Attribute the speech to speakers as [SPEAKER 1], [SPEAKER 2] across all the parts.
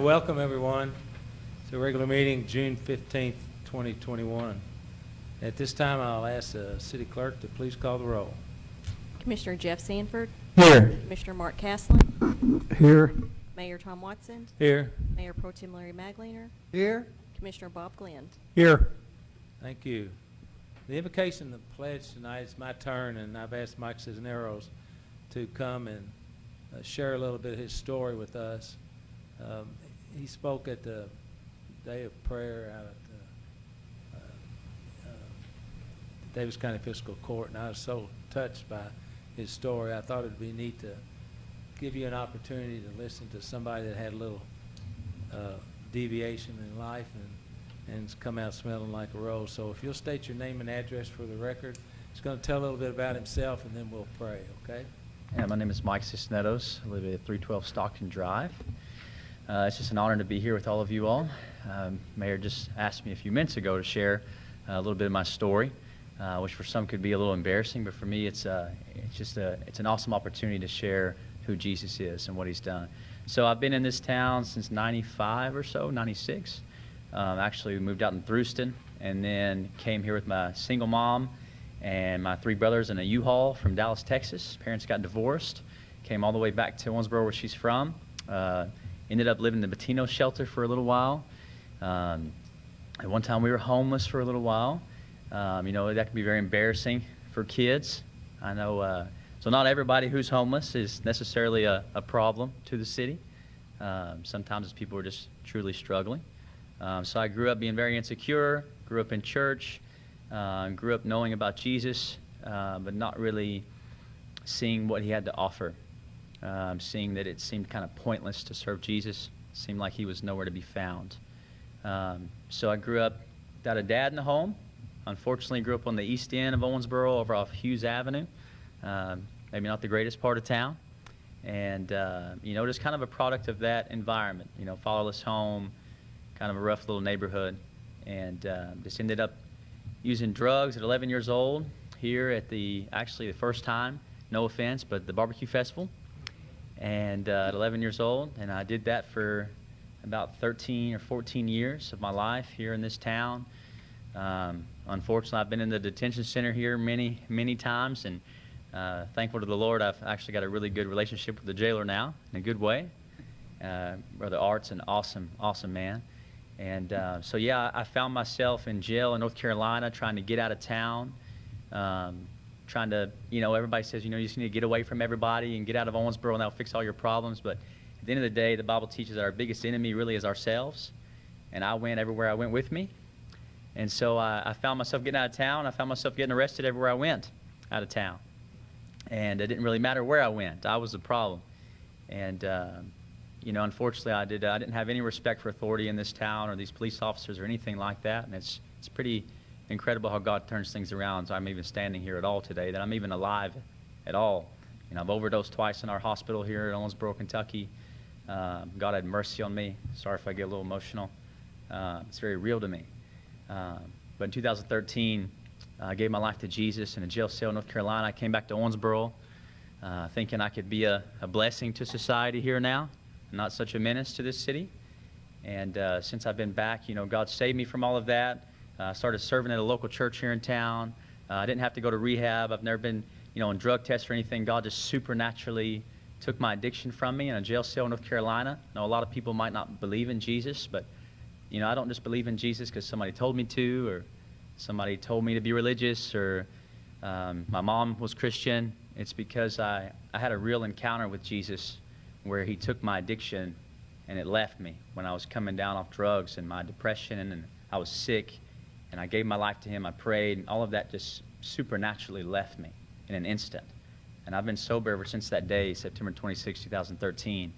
[SPEAKER 1] Well, welcome everyone to the regular meeting, June 15th, 2021. At this time, I'll ask the city clerk to please call the roll.
[SPEAKER 2] Commissioner Jeff Sanford.
[SPEAKER 3] Here.
[SPEAKER 2] Commissioner Mark Caslen.
[SPEAKER 3] Here.
[SPEAKER 2] Mayor Tom Watson.
[SPEAKER 1] Here.
[SPEAKER 2] Mayor Pro Tem Larry Magliner.
[SPEAKER 3] Here.
[SPEAKER 2] Commissioner Bob Glenn.
[SPEAKER 3] Here.
[SPEAKER 1] Thank you. The invocation, the pledge tonight, is my turn, and I've asked Mike Cisneros to come and share a little bit of his story with us. He spoke at the day of prayer out at the Davis County Fiscal Court, and I was so touched by his story. I thought it'd be neat to give you an opportunity to listen to somebody that had a little deviation in life and has come out smelling like a rose. So if you'll state your name and address for the record, he's going to tell a little bit about himself, and then we'll pray, okay?
[SPEAKER 4] Yeah, my name is Mike Cisneros. I live at 312 Stockton Drive. It's just an honor to be here with all of you all. Mayor just asked me a few minutes ago to share a little bit of my story, which for some could be a little embarrassing, but for me it's an awesome opportunity to share who Jesus is and what he's done. So I've been in this town since 95 or so, 96. Actually moved out in Thruston and then came here with my single mom and my three brothers in a U-Haul from Dallas, Texas. Parents got divorced, came all the way back to Owensboro where she's from. Ended up living in the Bettino shelter for a little while. At one time we were homeless for a little while. That can be very embarrassing for kids. I know, so not everybody who's homeless is necessarily a problem to the city. Sometimes people are just truly struggling. So I grew up being very insecure, grew up in church, grew up knowing about Jesus, but not really seeing what he had to offer. Seeing that it seemed kind of pointless to serve Jesus, seemed like he was nowhere to be found. So I grew up without a dad in the home. Unfortunately, grew up on the east end of Owensboro over off Hughes Avenue. Maybe not the greatest part of town. And, just kind of a product of that environment, fatherless home, kind of a rough little neighborhood. And just ended up using drugs at 11 years old here at the first time, no offense, but the barbecue festival. And at 11 years old, and I did that for about 13 or 14 years of my life here in this town. Unfortunately, I've been in the detention center here many, many times, and thankful to the Lord, I've actually got a really good relationship with the jailer now, in a good way. Brother Art's an awesome, awesome man. And I found myself in jail in North Carolina trying to get out of town. Trying to, everybody says, you just need to get away from everybody and get out of Owensboro and that'll fix all your problems. But at the end of the day, the Bible teaches that our biggest enemy really is ourselves. And I went everywhere I went with me. And so I found myself getting out of town. I found myself getting arrested everywhere I went out of town. And it didn't really matter where I went. I was the problem. And, unfortunately, I didn't have any respect for authority in this town or these police officers or anything like that. And it's pretty incredible how God turns things around. So I'm even standing here at all today, that I'm even alive at all. I've overdosed twice in our hospital here in Owensboro, Kentucky. God had mercy on me. Sorry if I get a little emotional. It's very real to me. But in 2013, I gave my life to Jesus in a jail cell in North Carolina. I came back to Owensboro thinking I could be a blessing to society here now, not such a menace to this city. And since I've been back, God saved me from all of that. I started serving at a local church here in town. I didn't have to go to rehab. I've never been, on drug tests or anything. God just supernaturally took my addiction from me in a jail cell in North Carolina. Now, a lot of people might not believe in Jesus, but, I don't just believe in Jesus because somebody told me to, or somebody told me to be religious, or my mom was Christian. It's because I had a real encounter with Jesus where he took my addiction and it left me when I was coming down off drugs and my depression, and I was sick. And I gave my life to him, I prayed, and all of that just supernaturally left me in an instant. And I've been sober ever since that day, September 26, 2013.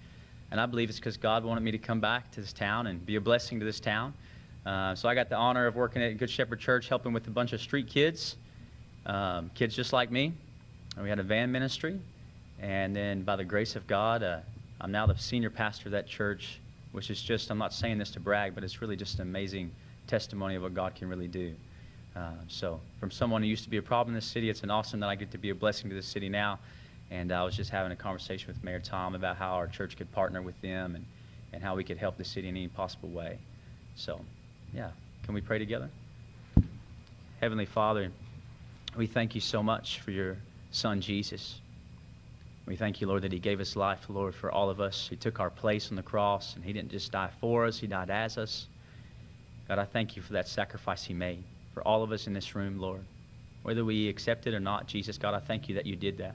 [SPEAKER 4] And I believe it's because God wanted me to come back to this town and be a blessing to this town. So I got the honor of working at Good Shepherd Church, helping with a bunch of street kids, kids just like me. And we had a van ministry. And then by the grace of God, I'm now the senior pastor of that church, which is just, I'm not saying this to brag, but it's really just an amazing testimony of what God can really do. So from someone who used to be a problem in this city, it's an awesome that I get to be a blessing to this city now. And I was just having a conversation with Mayor Tom about how our church could partner with them and how we could help the city in any possible way. So, yeah, can we pray together? Heavenly Father, we thank you so much for your Son, Jesus. We thank you, Lord, that he gave his life, Lord, for all of us. He took our place on the cross, and he didn't just die for us, he died as us. God, I thank you for that sacrifice he made for all of us in this room, Lord. Whether we accept it or not, Jesus, God, I thank you that you did that.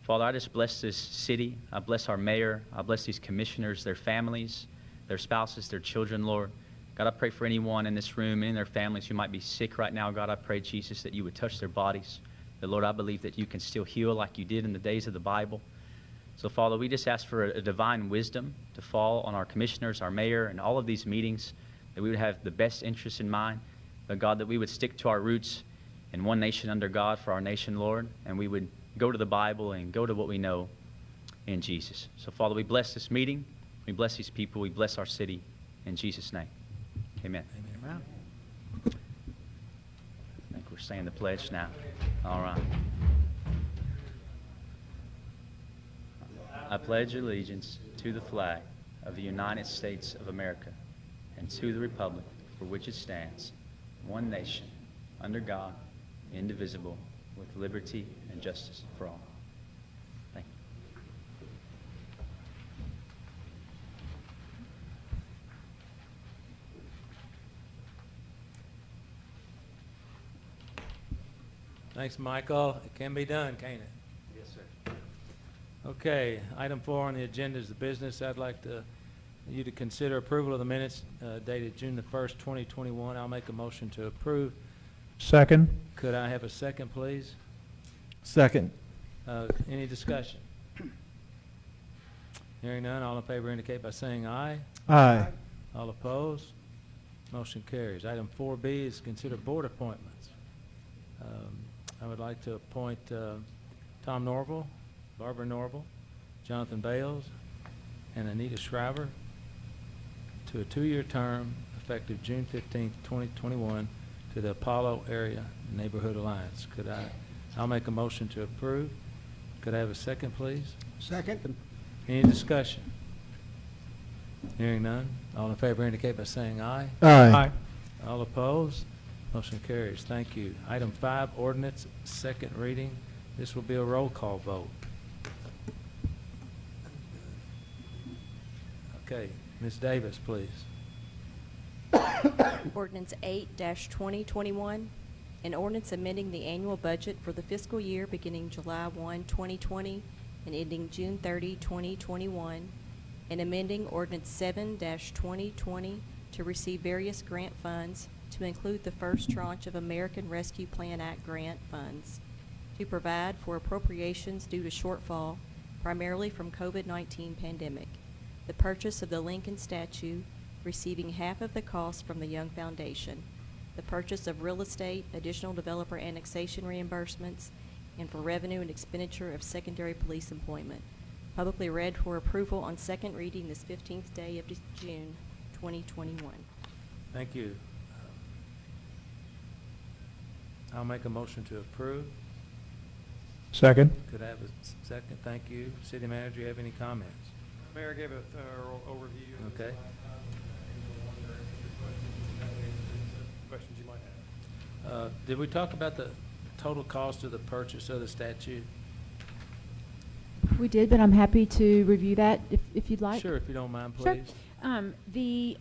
[SPEAKER 4] Father, I just bless this city. I bless our mayor. I bless these commissioners, their families, their spouses, their children, Lord. God, I pray for anyone in this room and their families who might be sick right now. God, I pray, Jesus, that you would touch their bodies. That, Lord, I believe that you can still heal like you did in the days of the Bible. So, Father, we just ask for a divine wisdom to fall on our commissioners, our mayor, and all of these meetings, that we would have the best interests in mind. But, God, that we would stick to our roots in one nation under God for our nation, Lord, and we would go to the Bible and go to what we know in Jesus. So, Father, we bless this meeting. We bless these people. We bless our city. In Jesus' name, amen.
[SPEAKER 1] Amen.
[SPEAKER 4] I think we're saying the pledge now. All right. I pledge allegiance to the flag of the United States of America and to the republic for which it stands, one nation, under God, indivisible, with liberty and justice for all. Thank you.
[SPEAKER 1] Thanks, Michael. It can be done, can't it?
[SPEAKER 4] Yes, sir.
[SPEAKER 1] Okay, item 4 on the agenda is the business. I'd like you to consider approval of the minutes dated June the 1st, 2021. I'll make a motion to approve.
[SPEAKER 3] Second.
[SPEAKER 1] Could I have a second, please?
[SPEAKER 3] Second.
[SPEAKER 1] Any discussion? Hearing none, all in favor indicate by saying aye.
[SPEAKER 3] Aye.
[SPEAKER 1] All opposed? Motion carries. Item 4B is consider board appointments. I would like to appoint Tom Norville, Barbara Norville, Jonathan Bales, and Anita Shriver to a 2-year term effective June 15th, 2021 to the Apollo Area Neighborhood Alliance. I'll make a motion to approve. Could I have a second, please?
[SPEAKER 3] Second.
[SPEAKER 1] Any discussion? Hearing none, all in favor indicate by saying aye.
[SPEAKER 3] Aye.
[SPEAKER 1] All opposed? Motion carries. Thank you. Item 5, ordinance, second reading. This will be a roll call vote. Okay, Ms. Davis, please.
[SPEAKER 2] Ordinance 8-2021, an ordinance amending the annual budget for the fiscal year beginning July 1, 2020 and ending June 30, 2021, and amending Ordinance 7-2020 to receive various grant funds to include the first tranche of American Rescue Plan Act grant funds, to provide for appropriations due to shortfall primarily from COVID-19 pandemic, the purchase of the Lincoln statue, receiving half of the cost from the Young Foundation, the purchase of real estate, additional developer annexation reimbursements, and for revenue and expenditure of secondary police employment. Publicly read for approval on second reading this 15th day of June, 2021.
[SPEAKER 1] Thank you. I'll make a motion to approve.
[SPEAKER 3] Second.
[SPEAKER 1] Could I have a second? Thank you. City Manager, you have any comments?
[SPEAKER 5] Mayor gave a thorough overview. of this
[SPEAKER 1] Okay.
[SPEAKER 5] last item, and questions you might have.
[SPEAKER 1] Did we talk about the total cost of the purchase of the statue?
[SPEAKER 6] We did, but I'm happy to review that if you'd like.
[SPEAKER 1] Sure, if you don't mind,
[SPEAKER 6] Sure.
[SPEAKER 1] please.
[SPEAKER 6] The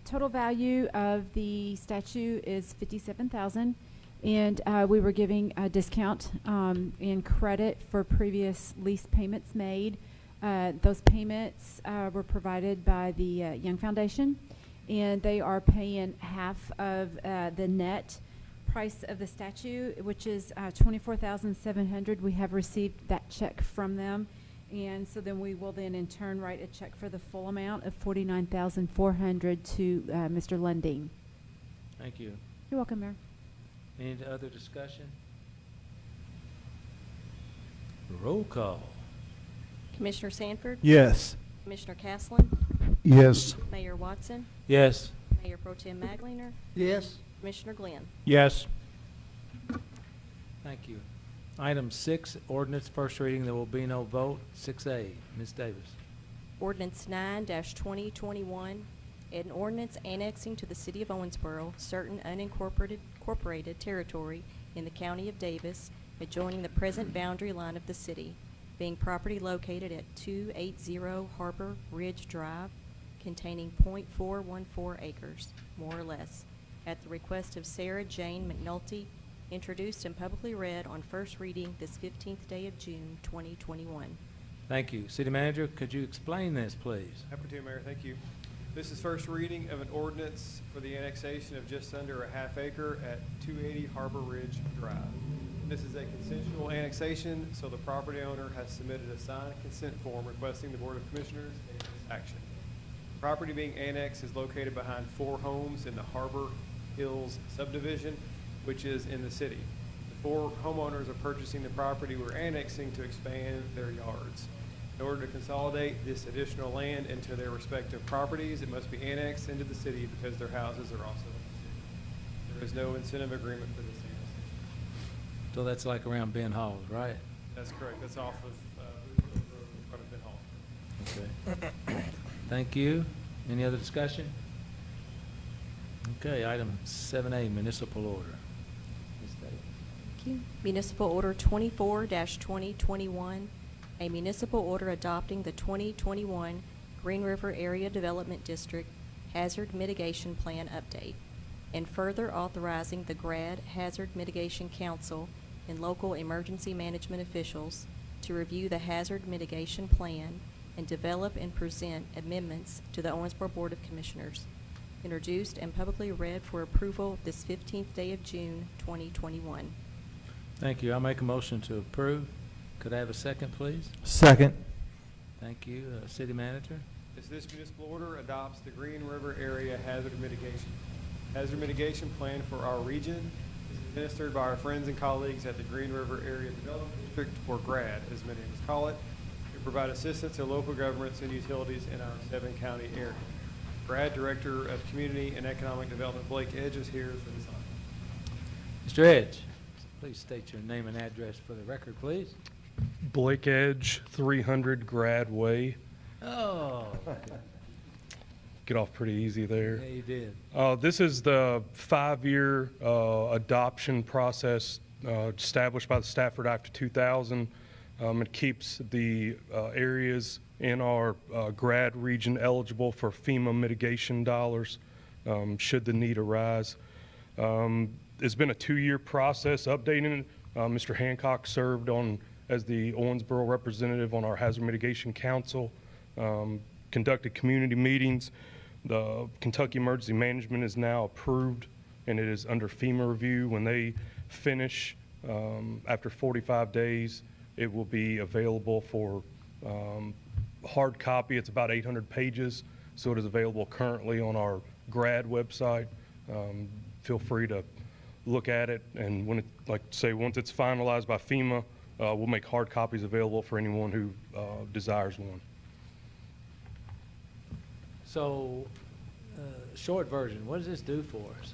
[SPEAKER 6] total value of the statue is $57,000, and we were giving a discount and credit for previous lease payments made. Those payments were provided by the Young Foundation, and they are paying half of the net price of the statue, which is $24,700. We have received that check from them, and so then we will then in turn write a check for the full amount of $49,400 to Mr. Lunding.
[SPEAKER 1] Thank you.
[SPEAKER 6] You're welcome, Mayor.
[SPEAKER 1] Any other discussion? Roll call.
[SPEAKER 2] Commissioner Sanford?
[SPEAKER 3] Yes.
[SPEAKER 2] Commissioner Caslen?
[SPEAKER 3] Yes.
[SPEAKER 2] Mayor Watson?
[SPEAKER 1] Yes.
[SPEAKER 2] Mayor Pro Tem Magliner?
[SPEAKER 3] Yes.
[SPEAKER 2] Commissioner Glenn?
[SPEAKER 3] Yes.
[SPEAKER 1] Thank you. Item 6, ordinance, first reading. There will be no vote. 6A, Ms. Davis.
[SPEAKER 2] Ordinance 9-2021, an ordinance annexing to the city of Owensboro certain unincorporated territory in the county of Davis, adjoining the present boundary line of the city, being property located at 280 Harbor Ridge Drive, containing .414 acres, more or less, at the request of Sarah Jane McNulty, introduced and publicly read on first reading this 15th day of June, 2021.
[SPEAKER 1] Thank you. City Manager, could you explain this, please?
[SPEAKER 5] Happy to, Mayor. Thank you. This is first reading of an ordinance for the annexation of just under a half acre at 280 Harbor Ridge Drive. This is a consensual annexation, so the property owner has submitted a signed consent form requesting the Board of Commissioners take this action. Property being annexed is located behind 4 homes in the Harbor Hills subdivision, which is in the city. The 4 homeowners are purchasing the property we're annexing to expand their yards. In order to consolidate this additional land into their respective properties, it must be annexed into the city because their houses are also in the city. There is no incentive agreement for this annexation.
[SPEAKER 1] So that's like around Ben Halls, right?
[SPEAKER 5] That's correct. That's off of Bluegrass Road in front of Ben Hall.
[SPEAKER 1] Okay. Thank you. Any other discussion? Okay, item 7A, municipal order. Ms. Davis.
[SPEAKER 2] Thank you. Municipal Order 24-2021, a municipal order adopting the 2021 Green River Area Development District Hazard Mitigation Plan update, and further authorizing the GRAD Hazard Mitigation Council and local emergency management officials to review the hazard mitigation plan and develop and present amendments to the Owensboro Board of Commissioners, introduced and publicly read for approval this 15th day of June, 2021.
[SPEAKER 1] Thank you. I'll make a motion to approve. Could I have a second, please?
[SPEAKER 3] Second.
[SPEAKER 1] Thank you. City Manager?
[SPEAKER 5] This municipal order adopts the Green River Area Hazard Mitigation. Hazard mitigation plan for our region is administered by our friends and colleagues at the Green River Area Development District, or GRAD, as many of us call it, to provide assistance to local governments and utilities in our 7-county area. GRAD Director of Community and Economic Development, Blake Edge, is here for this item.
[SPEAKER 1] Mr. Edge, please state your name and address for the record, please.
[SPEAKER 7] Blake Edge, 300 Grad Way.
[SPEAKER 1] Oh,
[SPEAKER 7] Get off pretty easy there.
[SPEAKER 1] yeah, you did.
[SPEAKER 7] This is the 5-year adoption process established by the Stafford Act of 2000. It keeps the areas in our grad region eligible for FEMA mitigation dollars should the need arise. It's been a 2-year process updating it. Mr. Hancock served as the Owensboro representative on our Hazard Mitigation Council, conducted community meetings. The Kentucky Emergency Management is now approved, and it is under FEMA review. When they finish, after 45 days, it will be available for hard copy. It's about 800 pages, so it is available currently on our GRAD website. Feel free to look at it, and when once it's finalized by FEMA, we'll make hard copies available for anyone who desires one.
[SPEAKER 1] So, short version, what does this do for us?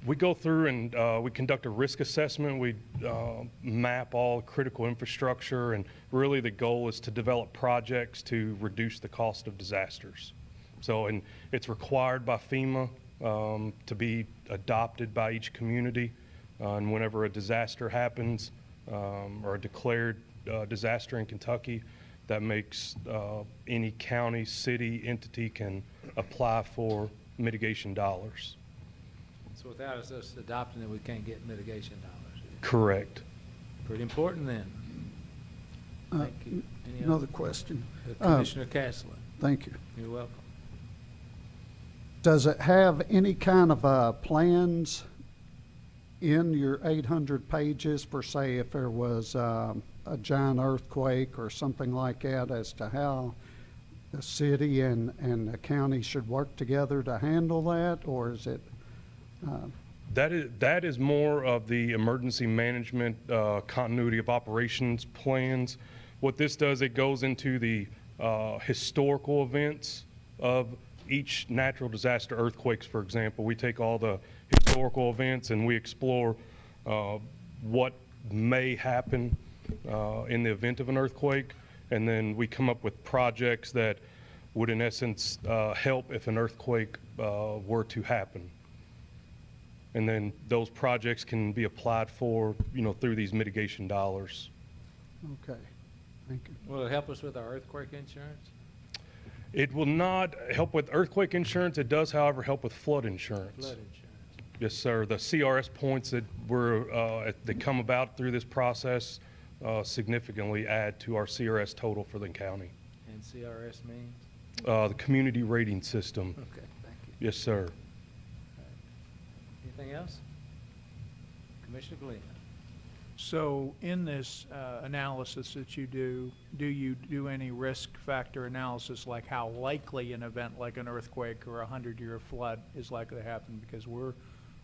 [SPEAKER 7] We go through and we conduct a risk assessment. We map all critical infrastructure, and really the goal is to develop projects to reduce the cost of disasters. So, and it's required by FEMA to be adopted by each community. And whenever a disaster happens, or a declared disaster in Kentucky, that makes any county, city, entity can apply for mitigation dollars.
[SPEAKER 1] So without us adopting it, we can't get mitigation dollars.
[SPEAKER 7] Correct.
[SPEAKER 1] Pretty important then. Thank you. Any
[SPEAKER 3] Another
[SPEAKER 1] other?
[SPEAKER 3] question.
[SPEAKER 1] Commissioner Castleton,
[SPEAKER 3] Thank you.
[SPEAKER 1] you're welcome.
[SPEAKER 3] Does it have any kind of plans in your 800 pages for, say, if there was a giant earthquake or something like that, as to how the city and the county should work together to handle that, or is it?
[SPEAKER 7] That is more of the emergency management continuity of operations plans. What this does, it goes into the historical events of each natural disaster, earthquakes, for example. We take all the historical events and we explore what may happen in the event of an earthquake. and then we come up with projects that would in essence help if an earthquake were to happen. And then those projects can be applied for, through these mitigation dollars.
[SPEAKER 3] Okay, thank you.
[SPEAKER 1] Will it help us with our earthquake insurance?
[SPEAKER 7] It will not help with earthquake insurance. It does, however, help with flood insurance.
[SPEAKER 1] Flood insurance.
[SPEAKER 7] Yes, sir. The CRS points that that come about through this process significantly add to our CRS total for the county.
[SPEAKER 1] And CRS means?
[SPEAKER 7] The community rating system.
[SPEAKER 1] Okay, thank you.
[SPEAKER 7] Yes, sir.
[SPEAKER 1] Anything else? Commissioner Glenn?
[SPEAKER 8] So in this analysis that you do you do any risk factor analysis, like how likely an event like an earthquake or a 100-year flood is likely to happen? Because we're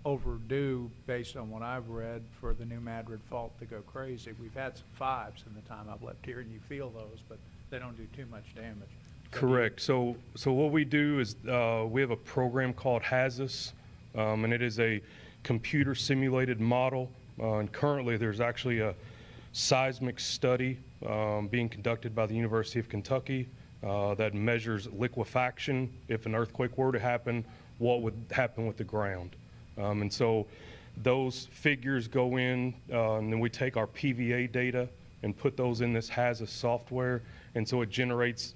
[SPEAKER 8] overdue, based on what I've read, for the New Madrid fault to go crazy. We've had some 5s in the time I've lived here, and you feel those, but they don't do too much damage.
[SPEAKER 7] Correct. So what we do is we have a program called HAZUS, and it is a computer simulated model. And currently there's actually a seismic study being conducted by the University of Kentucky that measures liquefaction. If an earthquake were to happen, what would happen with the ground? And so those figures go in, and then we take our PVA data and put those in this HAZUS software. And so it generates,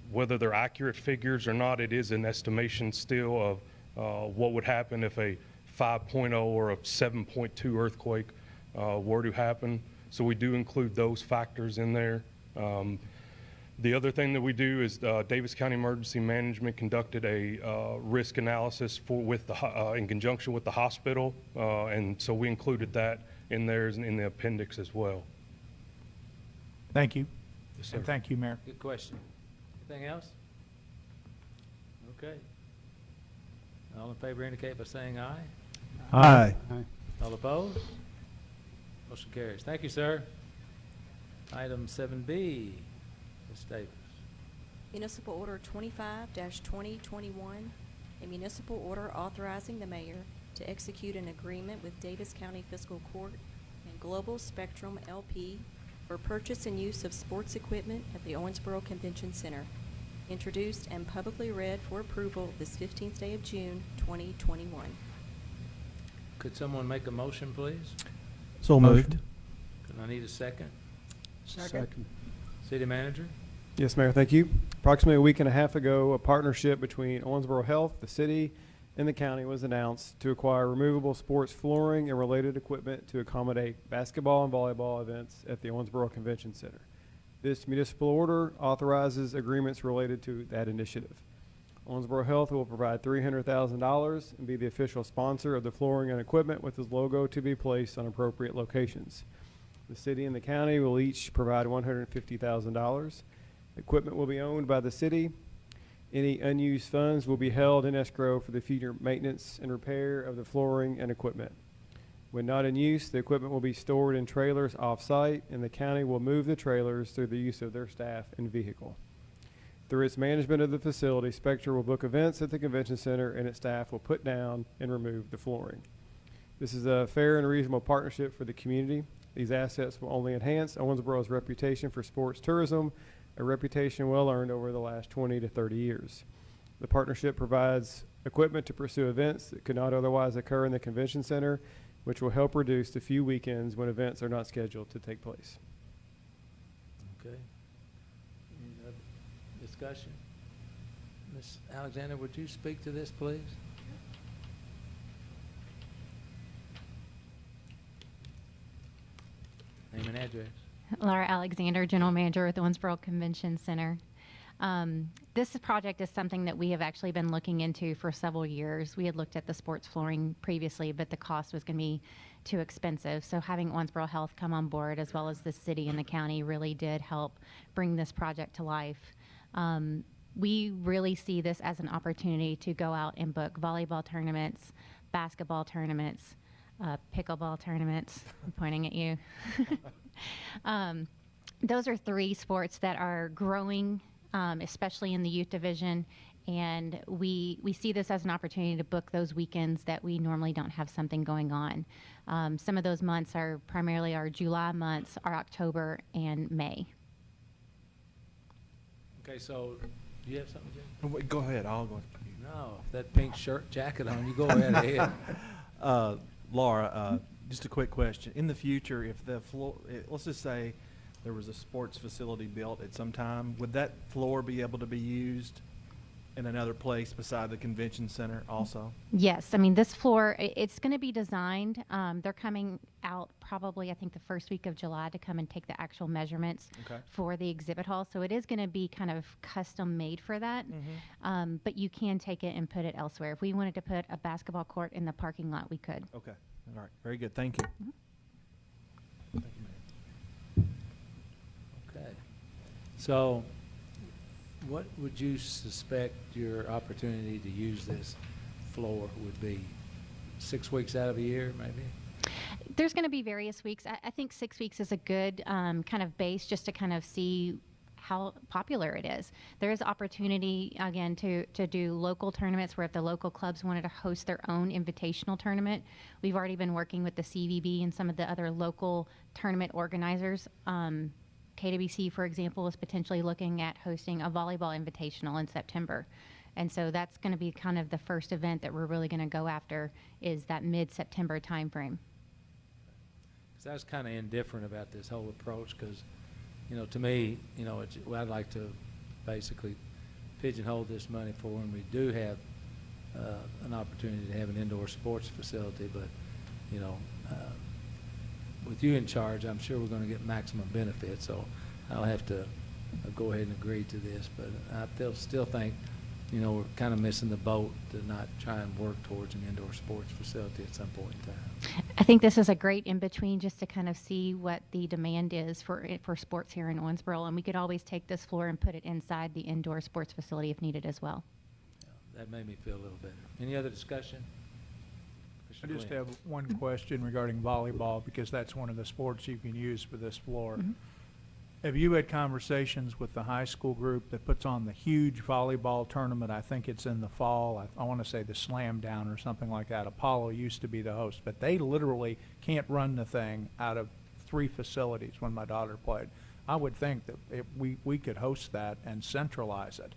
[SPEAKER 7] whether they're accurate figures or not, it is an estimation still of what would happen if a 5.0 or a 7.2 earthquake were to happen. So we do include those factors in there. The other thing that we do is Davis County Emergency Management conducted a risk analysis in conjunction with the hospital, and so we included that in there in the appendix as well.
[SPEAKER 8] Thank you.
[SPEAKER 7] Yes, sir.
[SPEAKER 8] And thank you, Mayor.
[SPEAKER 1] Good question. Anything else? Okay. All in favor indicate by saying aye.
[SPEAKER 9] Aye.
[SPEAKER 3] Aye.
[SPEAKER 1] All opposed? Motion carries. Thank you, sir. Item 7B, Ms. Davis.
[SPEAKER 2] Municipal Order 25-2021, a municipal order authorizing the mayor to execute an agreement with Davis County Fiscal Court and Global Spectrum LP for purchase and use of sports equipment at the Owensboro Convention Center, introduced and publicly read for approval this 15th day of June, 2021.
[SPEAKER 1] Could someone make a motion, please?
[SPEAKER 9] So moved.
[SPEAKER 1] Could I need a second?
[SPEAKER 3] Second.
[SPEAKER 1] City manager?
[SPEAKER 10] Yes, Mayor, thank you. Approximately a week and a half ago, a partnership between Owensboro Health, the city, and the county was announced to acquire removable sports flooring and related equipment to accommodate basketball and volleyball events at the Owensboro Convention Center. This municipal order authorizes agreements related to that initiative. Owensboro Health will provide $300,000 and be the official sponsor of the flooring and equipment, with its logo to be placed on appropriate locations. The city and the county will each provide $150,000. Equipment will be owned by the city. Any unused funds will be held in escrow for the future maintenance and repair of the flooring and equipment. When not in use, the equipment will be stored in trailers off-site, and the county will move the trailers through the use of their staff and vehicle. Through its management of the facility, Spectre will book events at the convention center, and its staff will put down and remove the flooring. This is a fair and reasonable partnership for the community. These assets will only enhance Owensboro's reputation for sports tourism, a reputation well earned over the last 20 to 30 years. The partnership provides equipment to pursue events that could not otherwise occur in the convention center, which will help reduce the few weekends when events are not scheduled to take place.
[SPEAKER 1] Okay. Any other discussion? Ms. Alexander, would you speak to this, please? Name and address.
[SPEAKER 11] Laura Alexander, General Manager with the Owensboro Convention Center. This project is something that we have actually been looking into for several years. We had looked at the sports flooring previously, but the cost was going to be too expensive. So having Owensboro Health come on board, as well as the city and the county, really did help bring this project to life. We really see this as an opportunity to go out and book volleyball tournaments, basketball tournaments, pickleball tournaments. I'm pointing at you. Those are three sports that are growing, especially in the youth division, and we see this as an opportunity to book those weekends that we normally don't have something going on. Some of those months are primarily our July months, our October and May.
[SPEAKER 1] Okay, so, do you have something, Jim?
[SPEAKER 9] Wait, go ahead, I'll go.
[SPEAKER 1] No, that pink shirt jacket on, you go right ahead.
[SPEAKER 9] Laura, just a quick question. In the future, if the floor, let's just say there was a sports facility built at some time, would that floor be able to be used in another place beside the convention center also?
[SPEAKER 11] Yes, I mean, this floor, it's going to be designed. They're coming out probably, I think, the first week of July to come and take the actual measurements
[SPEAKER 9] Okay.
[SPEAKER 11] for the exhibit hall. So it is going to be kind of custom made for that. But you can take it and put it elsewhere. If we wanted to put a basketball court in the parking lot, we could.
[SPEAKER 9] Okay, all right, very good, thank you.
[SPEAKER 1] Okay. So, what would you suspect your opportunity to use this floor would be? 6 weeks out of a year, maybe?
[SPEAKER 11] There's going to be various weeks. I think 6 weeks is a good kind of base just to kind of see how popular it is. There is opportunity, again, to do local tournaments where if the local clubs wanted to host their own invitational tournament. We've already been working with the CVB and some of the other local tournament organizers. KWC, for example, is potentially looking at hosting a volleyball invitational in September. And so that's going to be kind of the first event that we're really going to go after is that mid-September timeframe.
[SPEAKER 1] Because I was kind of indifferent about this whole approach because, you know, to me, you know, well, I'd like to basically pigeonhole this money for when we do have an opportunity to have an indoor sports facility. But, you know, with you in charge, I'm sure we're going to get maximum benefit. So I'll have to go ahead and agree to this. But I still think, you know, we're kind of missing the boat to not try and work towards an indoor sports facility at some point in time.
[SPEAKER 11] I think this is a great in-between just to kind of see what the demand is for sports here in Owensboro. And we could always take this floor and put it inside the indoor sports facility if needed as well.
[SPEAKER 1] Yeah, that made me feel a little better. Any other discussion?
[SPEAKER 8] I
[SPEAKER 1] Mr.
[SPEAKER 8] just
[SPEAKER 1] Glenn.
[SPEAKER 8] have one question regarding volleyball, because that's one of the sports you can use for this floor. Have you had conversations with the high school group that puts on the huge volleyball tournament? I think it's in the fall. I want to say the Slam Down or something like that. Apollo used to be the host, but they literally can't run the thing out of 3 facilities when my daughter played. I would think that we could host that and centralize it.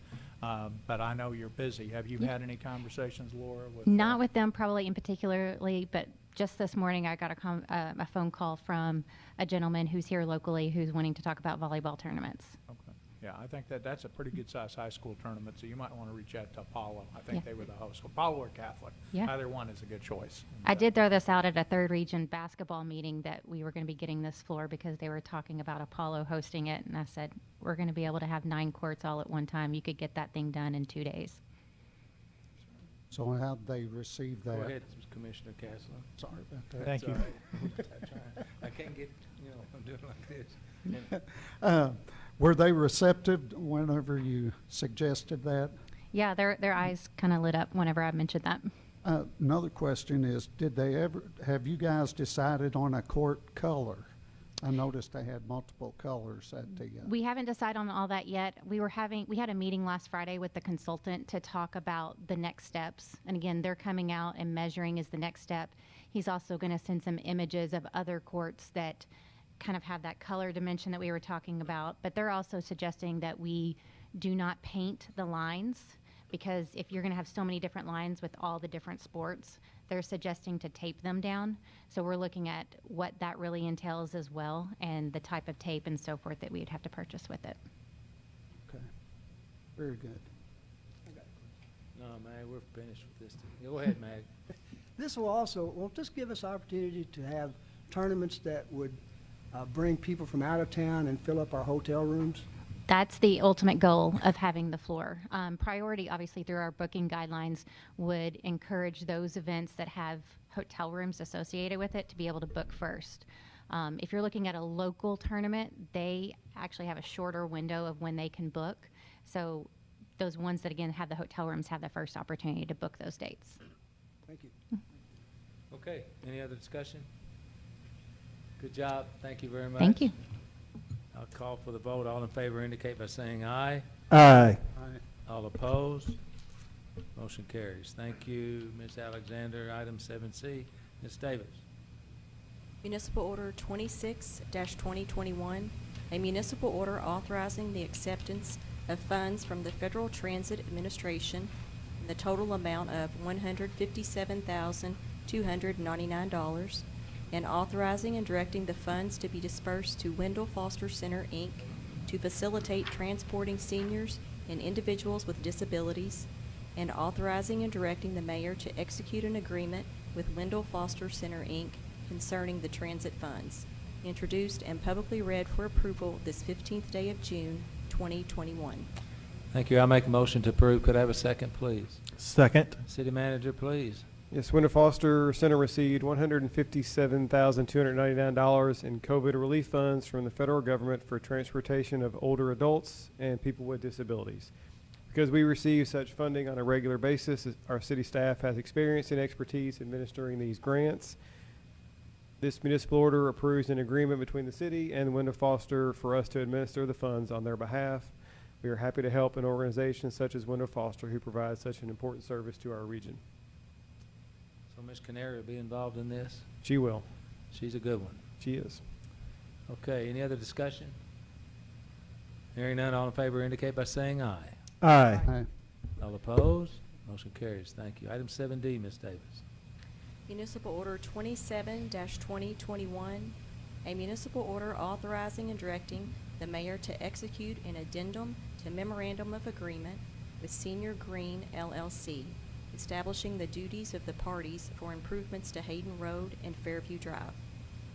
[SPEAKER 8] But I know you're busy. Have you had any conversations, Laura?
[SPEAKER 11] Not with them probably in particularly, but just this morning I got a phone call from a gentleman who's here locally who's wanting to talk about volleyball tournaments.
[SPEAKER 8] Okay. Yeah, I think that's a pretty good-sized high school tournament, so you might want to reach out to Apollo. I think
[SPEAKER 11] Yeah.
[SPEAKER 8] they were the host. Apollo or Catholic.
[SPEAKER 11] Yeah.
[SPEAKER 8] Either one is a good choice.
[SPEAKER 11] I did throw this out at a 3rd Region basketball meeting that we were going to be getting this floor because they were talking about Apollo hosting it. And I said, we're going to be able to have 9 courts all at one time. You could get that thing done in 2 days.
[SPEAKER 3] So how'd they receive that?
[SPEAKER 1] Go ahead, Commissioner Castleton.
[SPEAKER 3] Sorry about that.
[SPEAKER 8] Thank you.
[SPEAKER 1] I can't get, you know, I'm doing like this.
[SPEAKER 3] Were they receptive whenever you suggested that?
[SPEAKER 11] Yeah, their eyes kind of lit up whenever I mentioned that.
[SPEAKER 3] Another question is, have you guys decided on a court color? I noticed they had multiple colors at the.
[SPEAKER 11] We haven't decided on all that yet. We had a meeting last Friday with the consultant to talk about the next steps. And again, they're coming out and measuring is the next step. He's also going to send some images of other courts that kind of have that color dimension that we were talking about. But they're also suggesting that we do not paint the lines, because if you're going to have so many different lines with all the different sports, they're suggesting to tape them down. So we're looking at what that really entails as well and the type of tape and so forth that we'd have to purchase with it.
[SPEAKER 3] Okay, very good.
[SPEAKER 1] No, Mag, we're finished with this. Go ahead, Mag.
[SPEAKER 12] This won't this give us opportunity to have tournaments that would bring people from out of town and fill up our hotel rooms?
[SPEAKER 11] That's the ultimate goal of having the floor. Priority, obviously, through our booking guidelines, would encourage those events that have hotel rooms associated with it to be able to book first. If you're looking at a local tournament, they actually have a shorter window of when they can book. So those ones that, again, have the hotel rooms have the first opportunity to book those dates.
[SPEAKER 12] Thank you.
[SPEAKER 1] Okay, any other discussion? Good job, thank you very much.
[SPEAKER 11] Thank you.
[SPEAKER 1] I'll call for the vote. All in favor indicate by saying aye.
[SPEAKER 9] Aye.
[SPEAKER 1] All opposed? Motion carries. Thank you, Ms. Alexander. Item 7C, Ms. Davis.
[SPEAKER 2] Municipal Order 26-2021, a municipal order authorizing the acceptance of funds from the Federal Transit Administration in the total amount of $157,299, and authorizing and directing the funds to be dispersed to Wendell Foster Center, Inc. to facilitate transporting seniors and individuals with disabilities, and authorizing and directing the mayor to execute an agreement with Wendell Foster Center, Inc. concerning the transit funds, introduced and publicly read for approval this 15th day of June, 2021.
[SPEAKER 1] Thank you. I'll make a motion to approve. Could I have a second, please?
[SPEAKER 9] Second.
[SPEAKER 1] City manager, please.
[SPEAKER 10] Yes, Wendell Foster Center received $157,299 in COVID relief funds from the federal government for transportation of older adults and people with disabilities. Because we receive such funding on a regular basis, our city staff has experience and expertise administering these grants. This municipal order approves an agreement between the city and Wendell Foster for us to administer the funds on their behalf. We are happy to help an organization such as Wendell Foster, who provides such an important service to our region.
[SPEAKER 1] So Ms. Canary will be involved in this?
[SPEAKER 10] She will.
[SPEAKER 1] She's a good one.
[SPEAKER 10] She is.
[SPEAKER 1] Okay, any other discussion? Hearing none, all in favor indicate by saying aye.
[SPEAKER 9] Aye.
[SPEAKER 3] Aye.
[SPEAKER 1] All opposed? Motion carries. Thank you. Item 7D, Ms. Davis.
[SPEAKER 2] Municipal Order 27-2021, a municipal order authorizing and directing the mayor to execute an addendum to Memorandum of Agreement with Senior Green LLC, establishing the duties of the parties for improvements to Hayden Road and Fairview Drive,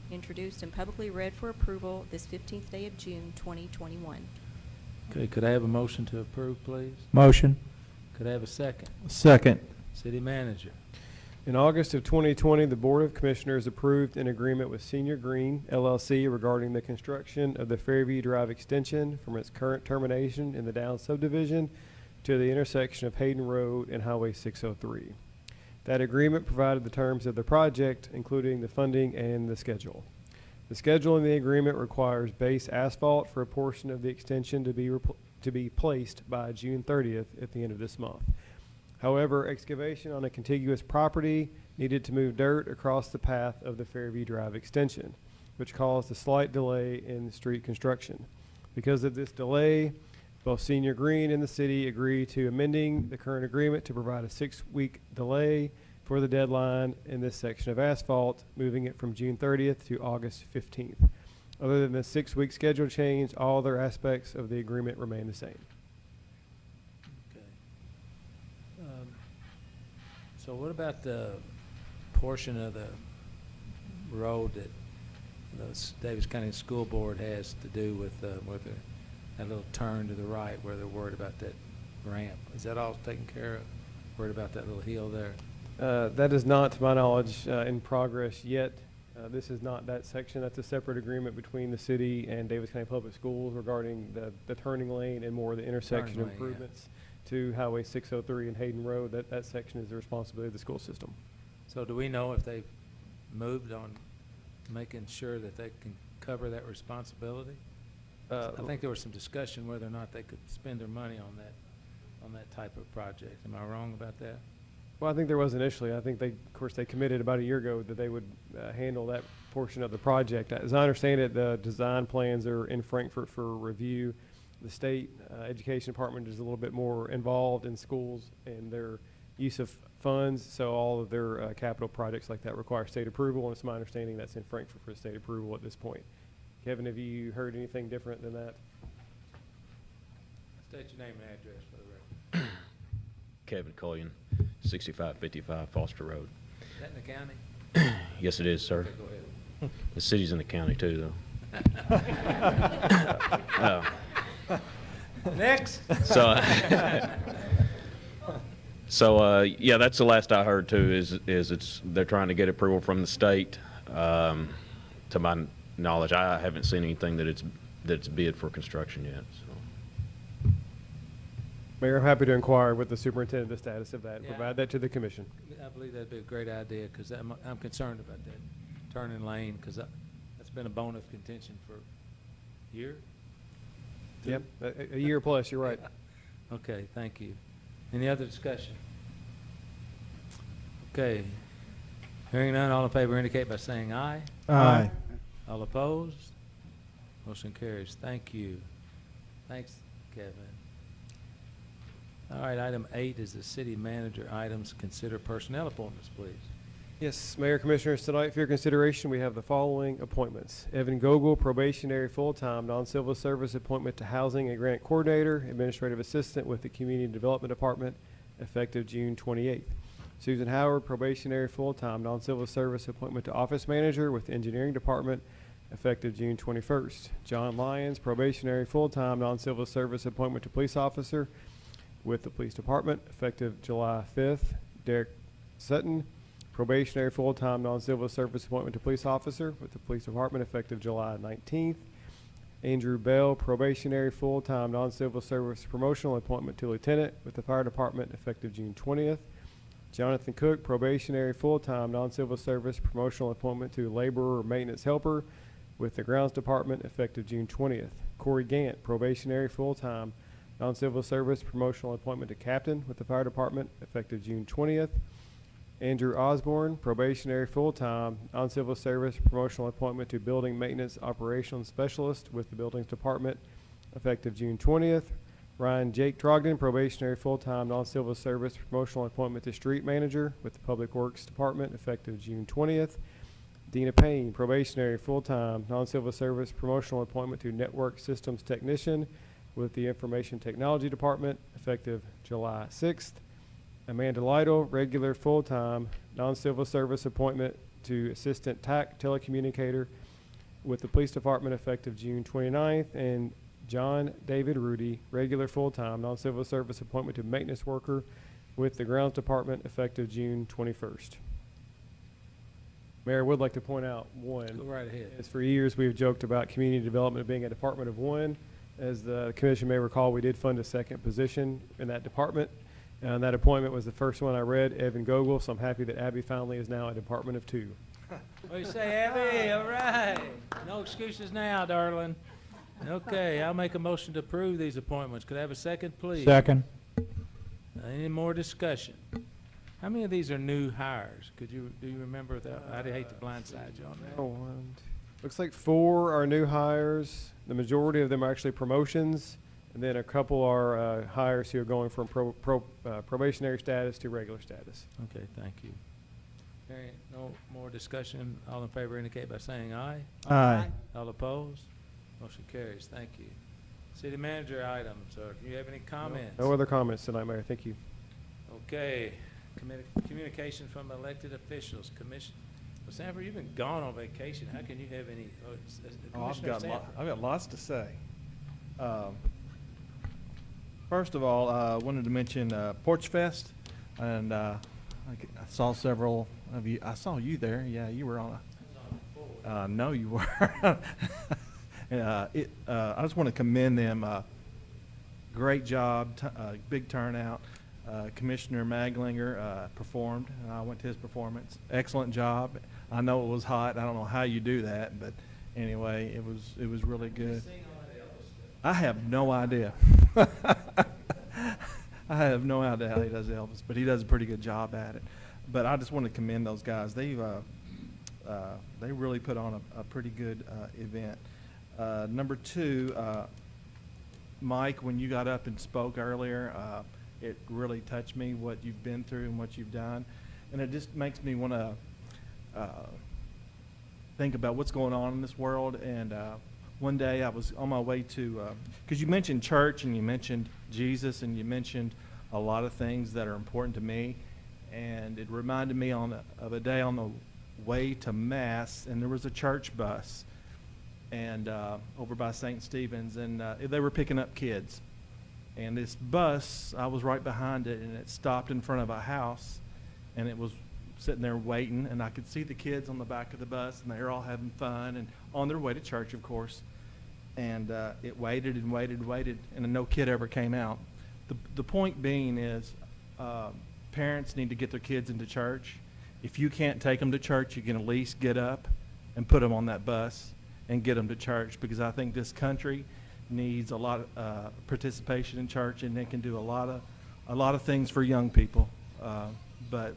[SPEAKER 2] introduced and publicly read for approval this 15th day of June, 2021.
[SPEAKER 1] Okay, could I have a motion to approve, please?
[SPEAKER 9] Motion.
[SPEAKER 1] Could I have a second?
[SPEAKER 9] Second.
[SPEAKER 1] City manager.
[SPEAKER 10] In August of 2020, the Board of Commissioners approved an agreement with Senior Green LLC regarding the construction of the Fairview Drive extension from its current termination in the Down subdivision to the intersection of Hayden Road and Highway 603. That agreement provided the terms of the project, including the funding and the schedule. The schedule in the agreement requires base asphalt for a portion of the extension to be placed by June 30th at the end of this month. However, excavation on a contiguous property needed to move dirt across the path of the Fairview Drive extension, which caused a slight delay in street construction. Because of this delay, both Senior Green and the city agreed to amending the current agreement to provide a 6-week delay for the deadline in this section of asphalt, moving it from June 30th to August 15th. Other than the 6-week schedule change, all other aspects of the agreement remain the same.
[SPEAKER 1] Okay. So what about the portion of the road that the Davis County School Board has to do with that little turn to the right where they're worried about that ramp? Is that all taken care of? Worried about that little hill there?
[SPEAKER 10] That is not, to my knowledge, in progress yet. This is not that section. That's a separate agreement between the city and Davis County Public Schools regarding the turning lane and more of the intersection
[SPEAKER 1] Turning lane, yeah.
[SPEAKER 10] improvements to Highway 603 and Hayden Road. That section is the responsibility of the school system.
[SPEAKER 1] So do we know if they've moved on making sure that they can cover that responsibility? I think there was some discussion whether or not they could spend their money on that type of project. Am I wrong about that?
[SPEAKER 10] Well, I think there was initially. I think of course, they committed about a year ago that they would handle that portion of the project. As I understand it, the design plans are in Frankfurt for review. The state education department is a little bit more involved in schools and their use of funds, so all of their capital projects like that require state approval, and it's my understanding that's in Frankfurt for state approval at this point. Kevin, have you heard anything different than that?
[SPEAKER 1] State your name and address for the record.
[SPEAKER 13] Kevin Collion, 6555 Foster Road.
[SPEAKER 1] Is that in the county?
[SPEAKER 13] Yes, it is, sir.
[SPEAKER 1] Okay, go ahead.
[SPEAKER 13] The city's in the county too, though.
[SPEAKER 1] Next.
[SPEAKER 13] Yeah, that's the last I heard too. Is they're trying to get approval from the state. To my knowledge, I haven't seen anything that's bid for construction yet. So.
[SPEAKER 10] Mayor, I'm happy to inquire with the superintendent the status of that and
[SPEAKER 1] Yeah.
[SPEAKER 10] provide that to the commission.
[SPEAKER 1] I believe that'd be a great idea, because I'm concerned about that turning lane, because that's been a bone of contention for a year.
[SPEAKER 10] Yep, a year plus, you're right.
[SPEAKER 1] Okay, thank you. Any other discussion? Okay. Hearing none, all in favor indicate by saying aye.
[SPEAKER 9] Aye.
[SPEAKER 1] All opposed? Motion carries. Thank you. Thanks, Kevin. All right, item 8 is the city manager items. Consider personnel appointments, please.
[SPEAKER 10] Yes, Mayor, Commissioners, tonight for your consideration, we have the following appointments. Evan Gogol, probationary full-time, non-civil service appointment to Housing and Grant Coordinator, Administrative Assistant with the Community Development Department, effective June 28th. Susan Howard, probationary full-time, non-civil service appointment to Office Manager with the Engineering Department, effective June 21st. John Lyons, probationary full-time, non-civil service appointment to Police Officer with the Police Department, effective July 5th. Derek Sutton, probationary full-time non-civil service appointment to police officer with the police department, effective July 19th. Andrew Bell, probationary full-time non-civil service promotional appointment to lieutenant with the fire department, effective June 20th. Jonathan Cook, probationary full-time non-civil service promotional appointment to laborer or maintenance helper with the grounds department, effective June 20th. Corey Gant, probationary full-time non-civil service promotional appointment to captain with the fire department, effective June 20th. Andrew Osborne, probationary full-time, non-civil service promotional appointment to building maintenance operations specialist with the buildings department, effective June 20th. Ryan Jake Trogdon, probationary full-time, non-civil service promotional appointment to street manager with the public works department, effective June 20th. Dina Payne, probationary full-time, non-civil service promotional appointment to network systems technician with the information technology department, effective July 6th. Amanda Lytle, regular full-time, non-civil service appointment to assistant TAC telecommunicator with the police department, effective June 29th. And John David Rudy, regular full-time, non-civil service appointment to maintenance worker with the grounds department, effective June 21st. Mayor, I would like to point out one.
[SPEAKER 1] Go right ahead.
[SPEAKER 10] As for years, we've joked about community development being a department of one. As the commission may recall, we did fund a second position in that department. And that appointment was the first one I read, Evan Gogol, so I'm happy that Abby finally is now a department of two.
[SPEAKER 1] What do you say, Abby? All right. No excuses now, darling. Okay, I'll make a motion to approve these appointments. Could I have a second, please?
[SPEAKER 8] Second.
[SPEAKER 1] Any more discussion? How many of these are new hires? Do you remember that? I'd hate to blindside you on that.
[SPEAKER 10] Oh, and looks like 4 are new hires. The majority of them are actually promotions. And then a couple are hires who are going from probationary status to regular status.
[SPEAKER 1] Okay, thank you. Okay, no more discussion. All in favor indicate by saying aye.
[SPEAKER 9] Aye.
[SPEAKER 1] All opposed? Motion carries. Thank you. City manager items. Do you have any comments?
[SPEAKER 10] No other comments tonight, Mayor. Thank you.
[SPEAKER 1] Okay. Communication from elected officials. Commission. Well, Sanford, you've been gone on vacation. How can you have any?
[SPEAKER 9] I've got lots to say. First of all, I wanted to mention Porch Fest, and I saw several of you. I saw you there. Yeah, you were on a. No, you were. I just want to commend them. Great job, big turnout. Commissioner Maglinger performed, and I went to his performance. Excellent job. I know it was hot. I don't know how you do that, but anyway, it was really good. I have no idea. I have no idea how he does Elvis, but he does a pretty good job at it. But I just want to commend those guys. They really put on a pretty good event. Number 2, Mike, when you got up and spoke earlier, it really touched me what you've been through and what you've done, and it just makes me want to think about what's going on in this world. And one day I was on my way to, because you mentioned church and you mentioned Jesus and you mentioned a lot of things that are important to me, and it reminded me of a day on the way to Mass, and there was a church bus, and over by St. Stephen's, and they were picking up kids. And this bus, I was right behind it, and it stopped in front of a house, and it was sitting there waiting, and I could see the kids on the back of the bus, and they were all having fun and on their way to church, of course. And it waited and waited and waited, and no kid ever came out. The point being is parents need to get their kids into church. If you can't take them to church, you can at least get up and put them on that bus and get them to church, because I think this country needs a lot of participation in church, and they can do a lot of things for young people. But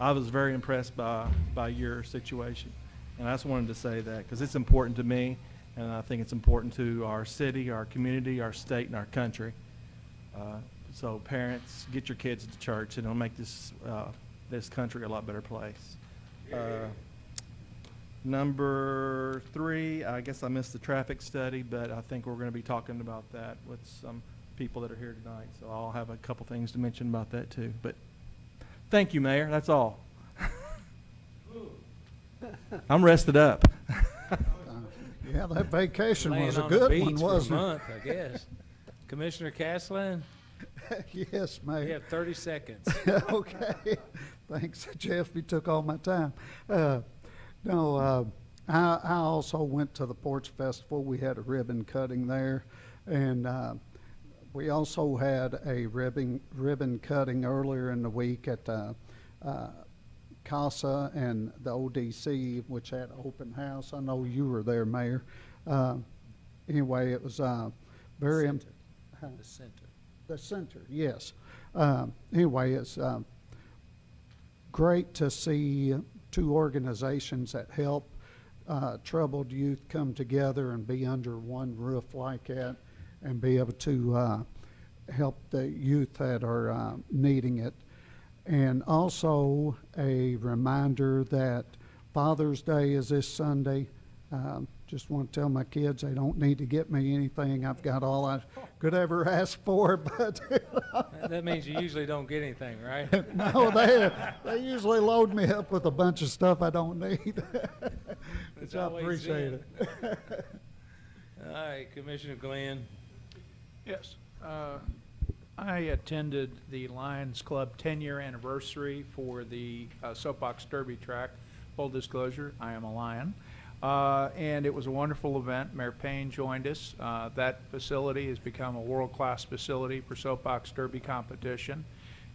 [SPEAKER 9] I was very impressed by your situation, and I just wanted to say that because it's important to me, and I think it's important to our city, our community, our state, and our country. So parents, get your kids to church. It'll make this this country a lot better place. Number 3, I guess I missed the traffic study, but I think we're going to be talking about that with some people that are here tonight. So I'll have a couple things to mention about that too. But thank you, Mayor. That's all. I'm rested up.
[SPEAKER 3] Yeah, that vacation
[SPEAKER 1] Laying
[SPEAKER 3] was a
[SPEAKER 1] on
[SPEAKER 3] good
[SPEAKER 1] the
[SPEAKER 3] one,
[SPEAKER 1] beach for a
[SPEAKER 3] wasn't it?
[SPEAKER 1] month, I guess. Commissioner Castlin,
[SPEAKER 3] Yes, Mayor.
[SPEAKER 1] you have 30 seconds.
[SPEAKER 3] Okay, thanks, Jeff, you took all my time. No, I also went to the Porch Festival. We had a ribbon cutting there, and we also had a ribbon cutting earlier in the week at CASA and the ODC, which had an open house. I know you were there, Mayor. Anyway, it was very...
[SPEAKER 1] The center.
[SPEAKER 3] The center, yes. Anyway, it's great to see 2 organizations that help troubled youth come together and be under one roof like that and be able to help the youth that are needing it. And also a reminder that Father's Day is this Sunday. Just want to tell my kids they don't need to get me anything. I've got all I could ever ask for, but
[SPEAKER 1] That means you usually don't get anything, right?
[SPEAKER 3] no, they usually load me up with a bunch of stuff I don't need. Which I
[SPEAKER 1] always
[SPEAKER 3] appreciate
[SPEAKER 1] in.
[SPEAKER 3] it.
[SPEAKER 1] All right, Commissioner Glenn.
[SPEAKER 8] Yes. I attended the Lions Club 10-year anniversary for the Soapbox Derby track. Full disclosure, I am a Lion. And it was a wonderful event. Mayor Payne joined us. That facility has become a world-class facility for Soapbox Derby competition.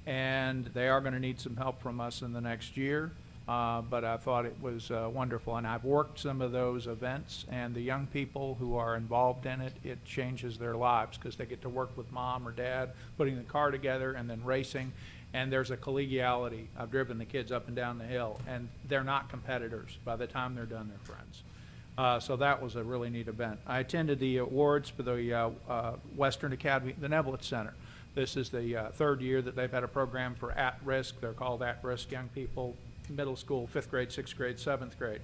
[SPEAKER 8] And they are going to need some help from us in the next year. But I thought it was wonderful. And I've worked some of those events, and the young people who are involved in it, it changes their lives because they get to work with mom or dad, putting the car together and then racing. And there's a collegiality. I've driven the kids up and down the hill, and they're not competitors. By the time they're done, they're friends. So that was a really neat event. I attended the awards for the Western Academy, the Neville Center. This is the 3rd year that they've had a program for at-risk. They're called at-risk young people, middle school, 5th grade, 6th grade, 7th grade.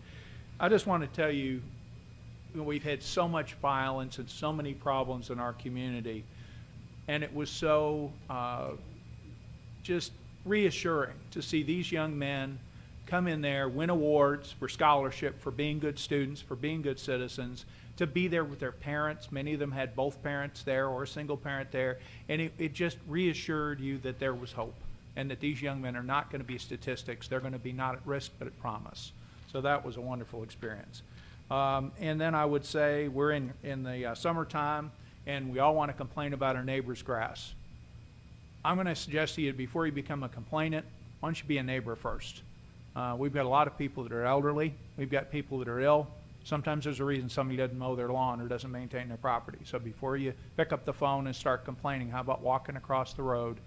[SPEAKER 8] I just want to tell you, we've had so much violence and so many problems in our community, and it was so just reassuring to see these young men come in there, win awards for scholarship, for being good students, for being good citizens, to be there with their parents. Many of them had both parents there or a single parent there, and it just reassured you that there was hope and that these young men are not going to be statistics. They're going to be not at risk, but at promise. So that was a wonderful experience. And then I would say we're in the summertime, and we all want to complain about our neighbor's grass. I'm going to suggest to you, before you become a complainant, why don't you be a neighbor first? We've got a lot of people that are elderly. We've got people that are ill. Sometimes there's a reason somebody doesn't mow their lawn or doesn't maintain their property. So before you pick up the phone and start complaining, how about walking across the road,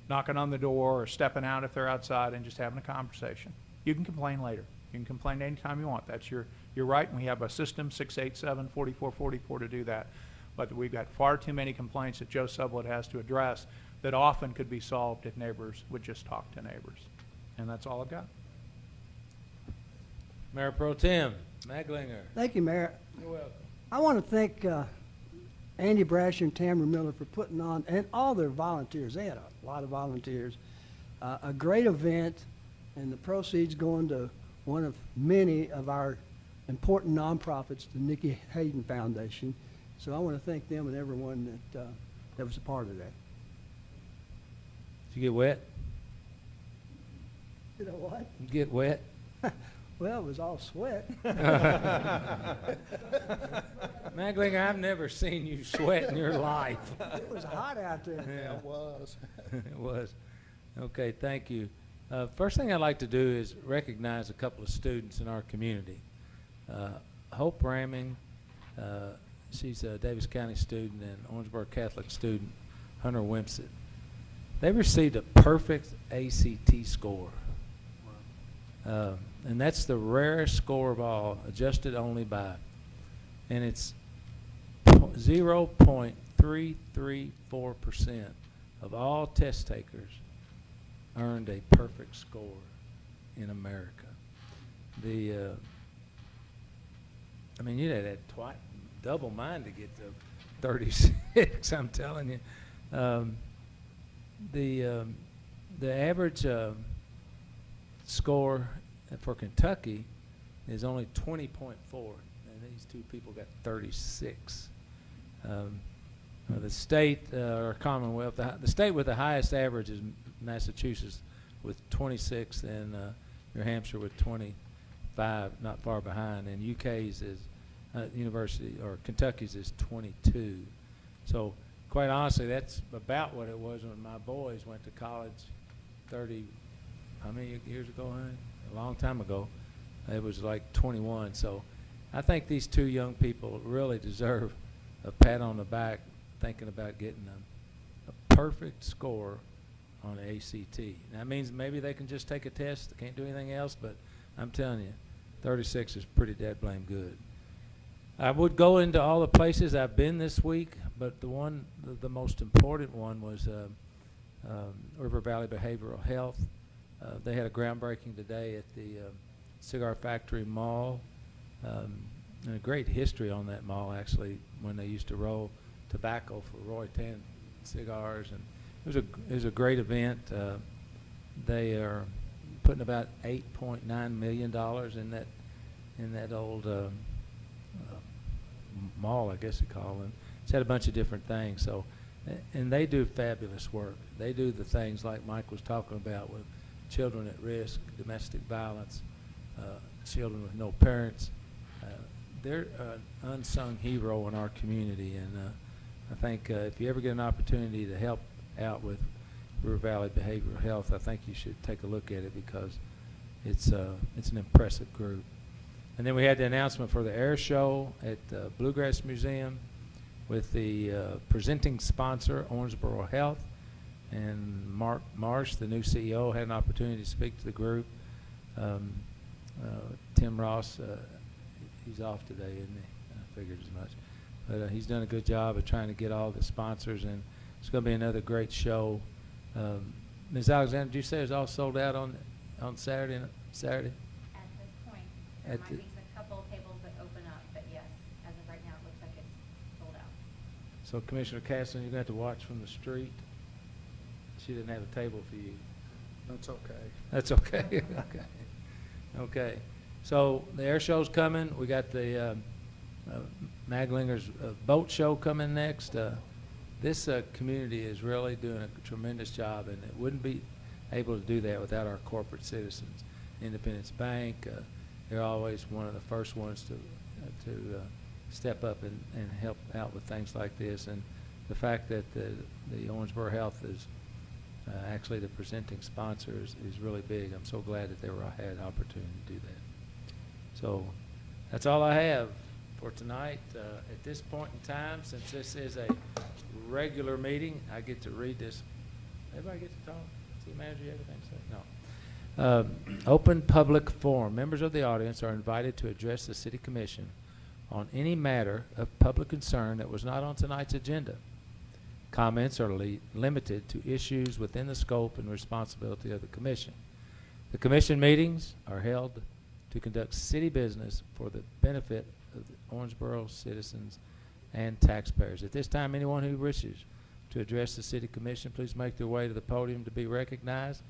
[SPEAKER 8] knocking on the door, or stepping out if they're outside and just having a conversation? You can complain later. You can complain anytime you want. That's your right, and we have a system, 687-4444, to do that. But we've got far too many complaints that Joe Sublett has to address that often could be solved if neighbors would just talk to neighbors. And that's all I've got.
[SPEAKER 1] Mayor Pro Tem Maglinger.
[SPEAKER 12] Thank you, Mayor.
[SPEAKER 1] You're welcome.
[SPEAKER 12] I want to thank Andy Brasher and Tamara Miller for putting on, and all their volunteers. They had a lot of volunteers. A great event, and the proceeds going to one of many of our important nonprofits, the Nikki Hayden Foundation. So I want to thank them and everyone that was a part of that.
[SPEAKER 1] Did you get wet?
[SPEAKER 12] You know what?
[SPEAKER 1] You get wet?
[SPEAKER 12] Well, it was all sweat.
[SPEAKER 1] Maglinger, I've never seen you sweat in your life.
[SPEAKER 12] It was hot out there.
[SPEAKER 1] Yeah.
[SPEAKER 3] It was.
[SPEAKER 1] It was. Okay, thank you. First thing I'd like to do is recognize a couple of students in our community. Hope Ramming, she's a Davis County student, and Owensboro Catholic student, Hunter Wimpsett. They received a perfect ACT score. And that's the rarest score of all, adjusted only by, and it's 0.334% of all test takers, earned a perfect score in America. I mean, you'd have had double mine to get to 36. I'm telling you. The average score for Kentucky is only 20.4, and these two people got 36. The state or Commonwealth, the state with the highest average is Massachusetts with 26, and New Hampshire with 25, not far behind. And UK's is Kentucky's is 22. So quite honestly, that's about what it was when my boys went to college 30, how many years ago, honey? A long time ago. It was like 21. So I think these two young people really deserve a pat on the back thinking about getting a perfect score on the ACT. That means maybe they can just take a test, they can't do anything else, but I'm telling you, 36 is pretty dead blame good. I would go into all the places I've been this week, but the most important one was River Valley Behavioral Health. They had a groundbreaking today at the Cigar Factory Mall. And a great history on that mall, actually, when they used to roll tobacco for Roy Tan cigars, and it was a great event. They are putting about $8.9 million in that old mall, I guess you call it. It's had a bunch of different things. So, and they do fabulous work. They do the things like Mike was talking about with children at risk, domestic violence, children with no parents. They're an unsung hero in our community, and I think if you ever get an opportunity to help out with River Valley Behavioral Health, I think you should take a look at it because it's an impressive group. And then we had the announcement for the air show at the Bluegrass Museum with the presenting sponsor, Owensboro Health, and Mark Marsh, the new CEO, had an opportunity to speak to the group. Tim Ross, he's off today, isn't he? I figured as much. But he's done a good job of trying to get all the sponsors, and it's going to be another great show. Ms. Alexander, did you say it's all sold out on Saturday? Saturday?
[SPEAKER 11] At this point, there might be a couple of tables that open up, but yes, as of right now, it looks like it's sold out.
[SPEAKER 1] So Commissioner Caston, you're going to have to watch from the street. She didn't have a table for you.
[SPEAKER 3] That's okay.
[SPEAKER 1] That's okay. Okay. Okay. So the air show's coming. We got the Maglinger's boat show coming next. This community is really doing a tremendous job, and it wouldn't be able to do that without our corporate citizens. Independence Bank, they're always one of the first ones to step up and help out with things like this. And the fact that the Owensboro Health is actually the presenting sponsor is really big. I'm so glad that I had an opportunity to do that. So that's all I have for tonight. At this point in time, since this is a regular meeting, I get to read this. Everybody gets to talk? City manager, you have anything to say? No. Open public forum. Members of the audience are invited to address the City Commission on any matter of public concern that was not on tonight's agenda. Comments are limited to issues within the scope and responsibility of the Commission. The Commission meetings are held to conduct city business for the benefit of the Orangeboro citizens and taxpayers. At this time, anyone who wishes to address the City Commission, please make their way to the podium to be recognized.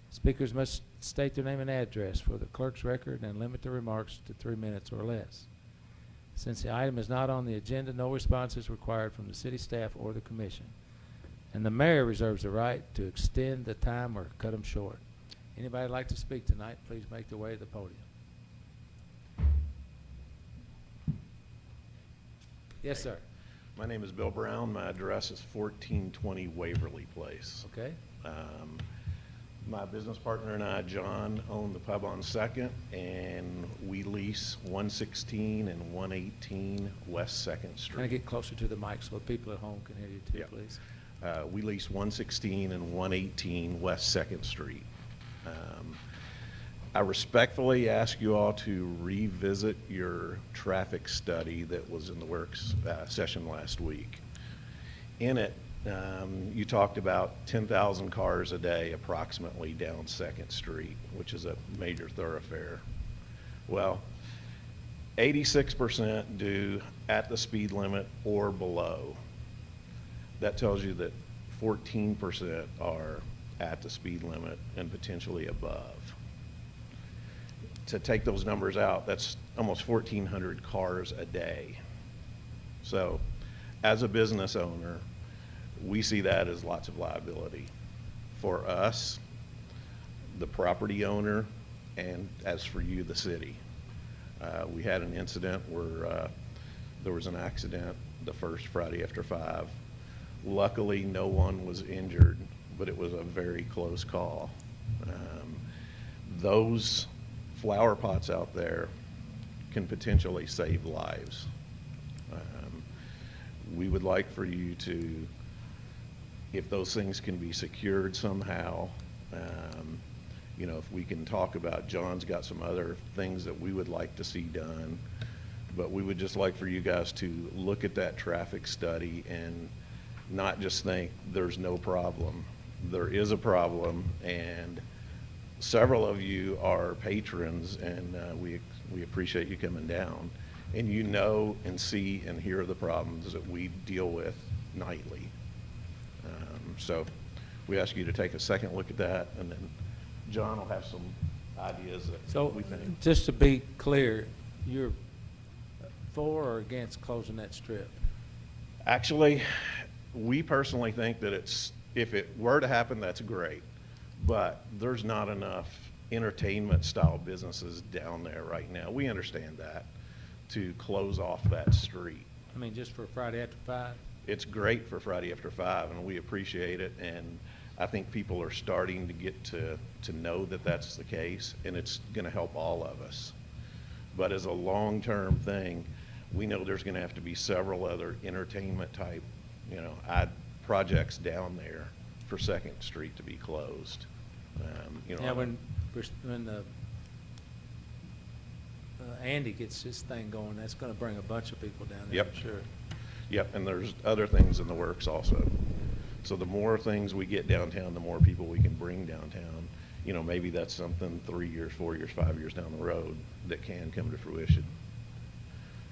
[SPEAKER 1] Speakers must state their name and address for the clerk's record and limit their remarks to 3 minutes or less. Since the item is not on the agenda, no response is required from the city staff or the commission. And the mayor reserves the right to extend the time or cut them short. Anybody like to speak tonight, please make their way to the podium. Yes, sir.
[SPEAKER 14] My name is Bill Brown. My address is 1420 Waverly Place.
[SPEAKER 1] Okay.
[SPEAKER 14] My business partner and I, John, own the pub on 2nd, and we lease 116 and 118 West 2nd Street.
[SPEAKER 1] Kind of get closer to the mic so people at home can hear you too,
[SPEAKER 14] Yeah.
[SPEAKER 1] please.
[SPEAKER 14] We lease 116 and 118 West 2nd Street. I respectfully ask you all to revisit your traffic study that was in the works session last week. In it, You talked about 10,000 cars a day approximately down 2nd Street, which is a major thoroughfare. Well, 86% do at the speed limit or below. That tells you that 14% are at the speed limit and potentially above. To take those numbers out, that's almost 1,400 cars a day. So as a business owner, we see that as lots of liability for us, the property owner, and as for you, the city. We had an incident where there was an accident the first Friday after 5. Luckily, no one was injured, but it was a very close call. Those flower pots out there can potentially save lives. We would like for you to, if those things can be secured somehow, you know, if we can talk about, John's got some other things that we would like to see done, but we would just like for you guys to look at that traffic study and not just think there's no problem. There is a problem, and several of you are patrons, and we appreciate you coming down. And you know and see and hear the problems that we deal with nightly. So we ask you to take a second look at that, and then John will have some ideas that we think.
[SPEAKER 1] So, just to be clear, you're for or against closing that strip?
[SPEAKER 14] Actually, we personally think that if it were to happen, that's great. But there's not enough entertainment style businesses down there right now. We understand that, to close off that street.
[SPEAKER 1] I mean, just for Friday after 5?
[SPEAKER 14] It's great for Friday after 5, and we appreciate it. And I think people are starting to get to know that that's the case, and it's going to help all of us. But as a long-term thing, we know there's going to have to be several other entertainment type, you know, projects down there for 2nd Street to be closed. You know,
[SPEAKER 1] Yeah, when Andy gets his thing going, that's going to bring a bunch of people down there,
[SPEAKER 14] Yep.
[SPEAKER 1] I'm sure.
[SPEAKER 14] Yep, and there's other things in the works also. So the more things we get downtown, the more people we can bring downtown. You know, maybe that's something 3 years, 4 years, 5 years down the road that can come to fruition.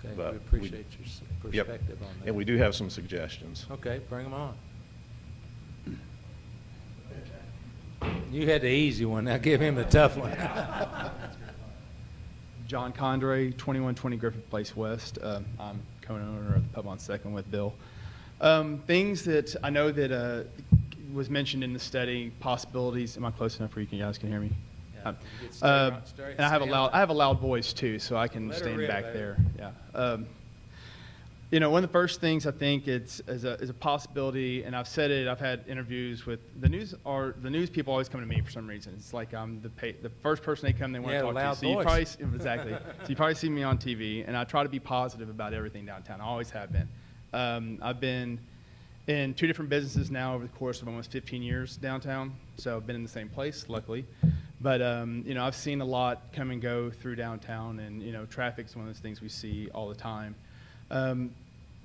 [SPEAKER 1] Okay,
[SPEAKER 14] But
[SPEAKER 1] we appreciate your
[SPEAKER 14] Yep.
[SPEAKER 1] perspective on that.
[SPEAKER 14] And we do have some suggestions.
[SPEAKER 1] Okay, bring them on. You had the easy one, now give him the tough one.
[SPEAKER 15] John Condre, 2120 Griffith Place West. I'm co-owner of the Pub on 2nd with Bill. Things that I know that was mentioned in the study, possibilities. Am I close enough where you guys can hear me?
[SPEAKER 1] Yeah, you get
[SPEAKER 15] And I have a loud voice too, so I can
[SPEAKER 1] Let her
[SPEAKER 15] stand
[SPEAKER 1] rip,
[SPEAKER 15] back
[SPEAKER 1] baby.
[SPEAKER 15] there. Yeah. You know, one of the first things I think is a possibility, and I've said it. I've had interviews with the news people always come to me for some reason. It's like I'm the first person they come, they want
[SPEAKER 1] Yeah,
[SPEAKER 15] to talk
[SPEAKER 1] loud
[SPEAKER 15] to. So you
[SPEAKER 1] voice.
[SPEAKER 15] probably exactly. So you probably see me on TV, and I try to be positive about everything downtown. I always have been. I've been in 2 different businesses now over the course of almost 15 years downtown. So I've been in the same place, luckily. But you know, I've seen a lot come and go through downtown, and you know, traffic's one of those things we see all the time.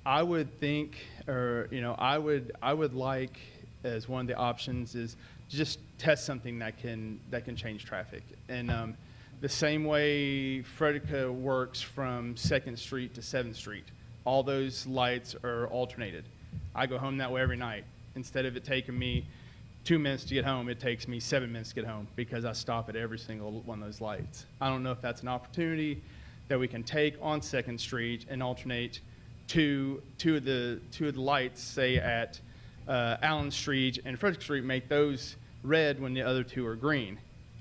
[SPEAKER 15] I would think, or you know, I would like, as one of the options, is just test something that can change traffic. And the same way Frederica works from 2nd Street to 7th Street, all those lights are alternated. I go home that way every night. Instead of it taking me 2 minutes to get home, it takes me 7 minutes to get home because I stop at every single one of those lights. I don't know if that's an opportunity that we can take on 2nd Street and alternate two of the lights, say at Allen Street and Frederick Street, make those red when the other 2 are green.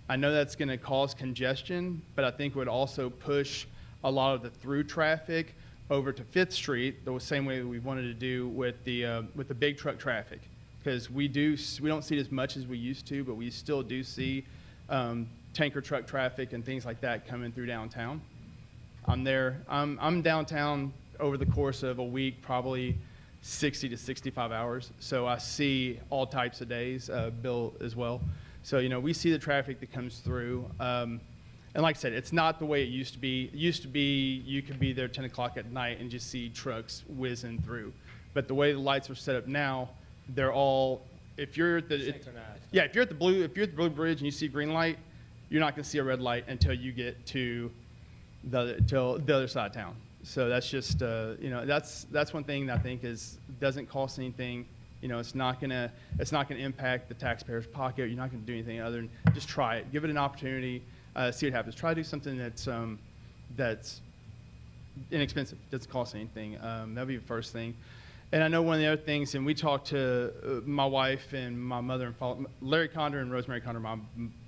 [SPEAKER 15] I know that's going to cause congestion, but I think it would also push a lot of the through traffic over to 5th Street, the same way we wanted to do with the big truck traffic, because we don't see it as much as we used to, but we still do see tanker truck traffic and things like that coming through downtown. I'm downtown over the course of a week, probably 60 to 65 hours. So I see all types of days, Bill as well. So, you know, we see the traffic that comes through. And like I said, it's not the way it used to be. It used to be you could be there 10 o'clock at night and just see trucks whizzing through. But the way the lights are set up now, they're all, if you're at the,
[SPEAKER 1] Synchronized.
[SPEAKER 15] yeah, if you're at the blue bridge and you see green light, you're not going to see a red light until you get to till the other side of town. So that's just, that's one thing that I think doesn't cost anything. It's not gonna impact the taxpayer's pocket. You're not gonna do anything other than just try it, give it an opportunity, see what happens. Try to do something that's inexpensive, doesn't cost anything. That'd be the first thing. And I know one of the other things, and we talked to my wife and my mother and father, Larry Condor and Rosemary Condor, my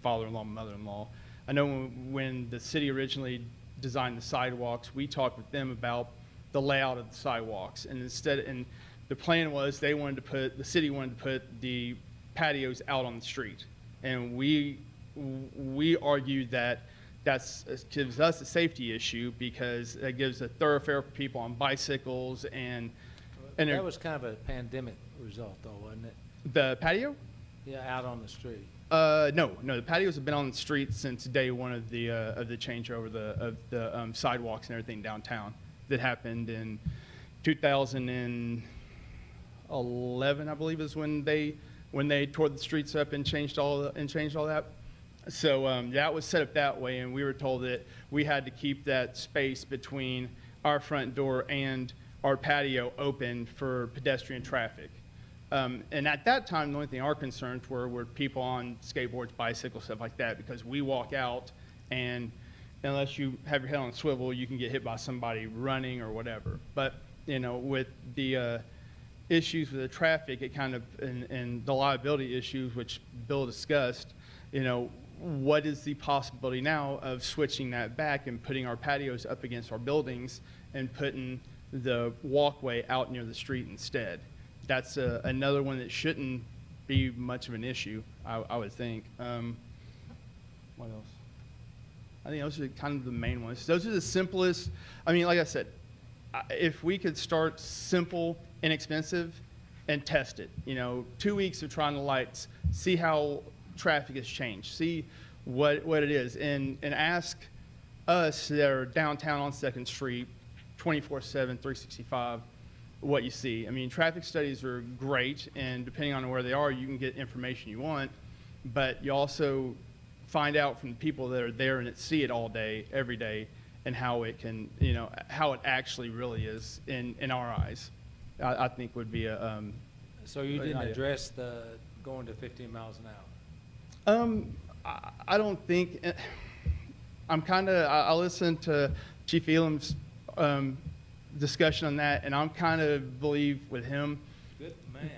[SPEAKER 15] father-in-law and mother-in-law. I know when the city originally designed the sidewalks, we talked with them about the layout of the sidewalks, and the plan was the city wanted to put the patios out on the street, and we argued that gives us a safety issue because it gives a thoroughfare for people on bicycles and
[SPEAKER 1] That was kind of a pandemic result, though, wasn't it?
[SPEAKER 15] the patio.
[SPEAKER 1] Yeah, out on the street.
[SPEAKER 15] No, the patios have been on the street since day one of the changeover of the sidewalks and everything downtown. That happened in 2011, I believe, is when they tore the streets up and changed all that. So that was set up that way, and we were told that we had to keep that space between our front door and our patio open for pedestrian traffic. And at that time, the only thing our concerns were people on skateboards, bicycles, stuff like that, because we walk out and unless you have your head on a swivel, you can get hit by somebody running or whatever. But, with the issues with the traffic, it kind of, and the liability issues, which Bill discussed, what is the possibility now of switching that back and putting our patios up against our buildings and putting the walkway out near the street instead? That's another one that shouldn't be much of an issue, I would think. What else? I think those are kind of the main ones. Those are the simplest. I mean, like I said, if we could start simple, inexpensive, and test it. 2 weeks of trying the lights, see how traffic has changed, see what it is, and ask us that are downtown on 2nd Street, 24/7, 365, what you see. I mean, traffic studies are great, and depending on where they are, you can get information you want, but you also find out from the people that are there and that see it all day, every day, and how it can, how it actually really is in our eyes. I think would be a.
[SPEAKER 1] So you
[SPEAKER 15] an
[SPEAKER 1] didn't
[SPEAKER 15] idea.
[SPEAKER 1] address the going to 15 miles an hour?
[SPEAKER 15] I don't think. I listened to Chief Elam's discussion on that, and I'm kind of believe with him.
[SPEAKER 1] Good man.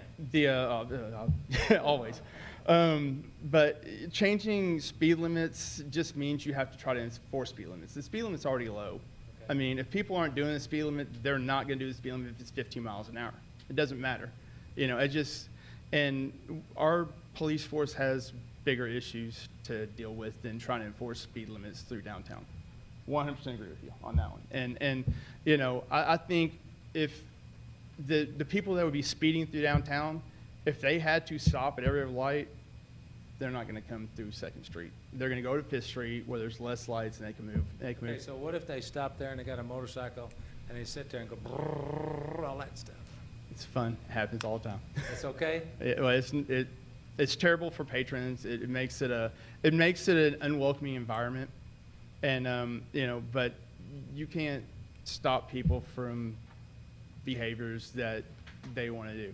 [SPEAKER 15] Always. But changing speed limits just means you have to try to enforce speed limits. The speed limit's already low.
[SPEAKER 1] Okay.
[SPEAKER 15] I mean, if people aren't doing the speed limit, they're not going to do the speed limit if it's 15 miles an hour. It doesn't matter. And our police force has bigger issues to deal with than trying to enforce speed limits through downtown. 100% agree with you on that one. And I think if the people that would be speeding through downtown, if they had to stop at every other light, they're not going to come through 2nd Street. They're going to go to 5th Street where there's less lights and they can move.
[SPEAKER 1] Okay, so what if they stop there and they got a motorcycle and they sit there and go brrrr, all that stuff?
[SPEAKER 15] It's fun. It happens all the time.
[SPEAKER 1] That's okay?
[SPEAKER 15] It's terrible for patrons. It makes it an unwelcoming environment, and but you can't stop people from behaviors that they want to do.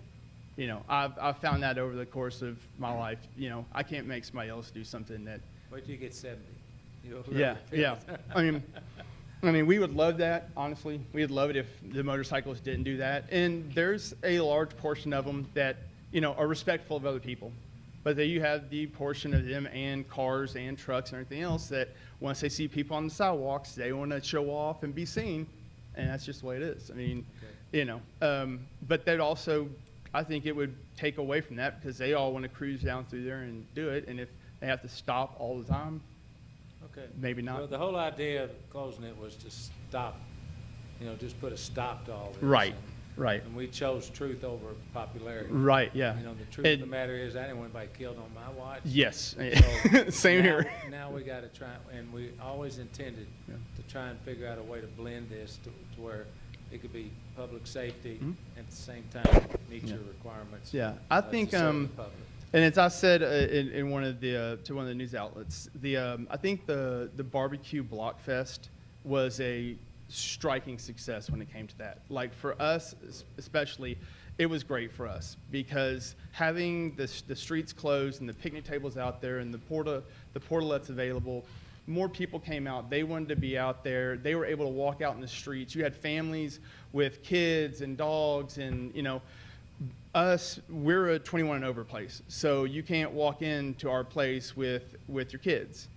[SPEAKER 15] I've found that over the course of my life. I can't make somebody else do something that.
[SPEAKER 1] Wait till you get 70.
[SPEAKER 15] Yeah. I mean, we would love that, honestly. We'd love it if the motorcyclists didn't do that. And there's a large portion of them that, are respectful of other people. But then you have the portion of them and cars and trucks and everything else that once they see people on the sidewalks, they want to show off and be seen. And that's just the way it is. I mean, but that also, I think it would take away from that because they all want to cruise down through there and do it. And if they have to stop all the time,
[SPEAKER 1] Okay.
[SPEAKER 15] maybe not.
[SPEAKER 1] Well, the whole idea of closing it was to stop, just put a stop to all this.
[SPEAKER 15] Right, right.
[SPEAKER 1] And we chose truth over popularity.
[SPEAKER 15] Right, yeah.
[SPEAKER 1] The truth of the matter is, I didn't want anybody killed on my watch.
[SPEAKER 15] Yes.
[SPEAKER 1] So
[SPEAKER 15] Same here.
[SPEAKER 1] Now we got to try, and we always intended to try and figure out a way to blend this to where it could be public safety,
[SPEAKER 15] Mhm.
[SPEAKER 1] at the same time meet
[SPEAKER 15] Yeah.
[SPEAKER 1] your requirements.
[SPEAKER 15] Yeah, I
[SPEAKER 1] to
[SPEAKER 15] think,
[SPEAKER 1] serve the public.
[SPEAKER 15] and as I said in one of the to one of the news outlets, I think the barbecue block fest was a striking success when it came to that. Like for us especially, it was great for us because having the streets closed and the picnic tables out there and the portalettes available, more people came out. They wanted to be out there. They were able to walk out in the streets. You had families with kids and dogs, and us, we're a 21 and over place, so you can't walk into our place with your kids.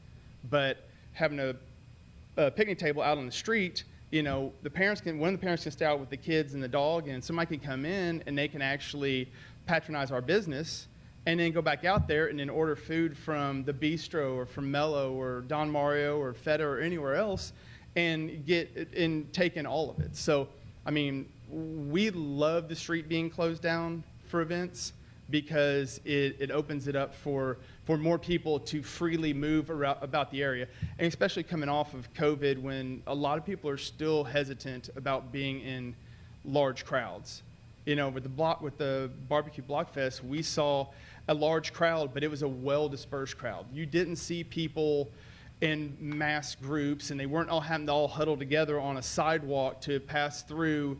[SPEAKER 15] But having a picnic table out on the street, one of the parents can stay out with the kids and the dog, and somebody can come in and they can actually patronize our business and then go back out there and then order food from the bistro or from Mello or Don Mario or Feta or anywhere else and take in all of it. So, I mean, we love the street being closed down for events because it opens it up for more people to freely move about the area, and especially coming off of COVID when a lot of people are still hesitant about being in large crowds. With the barbecue block fest, we saw a large crowd, but it was a well-dispersed crowd. You didn't see people in mass groups, and they weren't all having to all huddle together on a sidewalk to pass through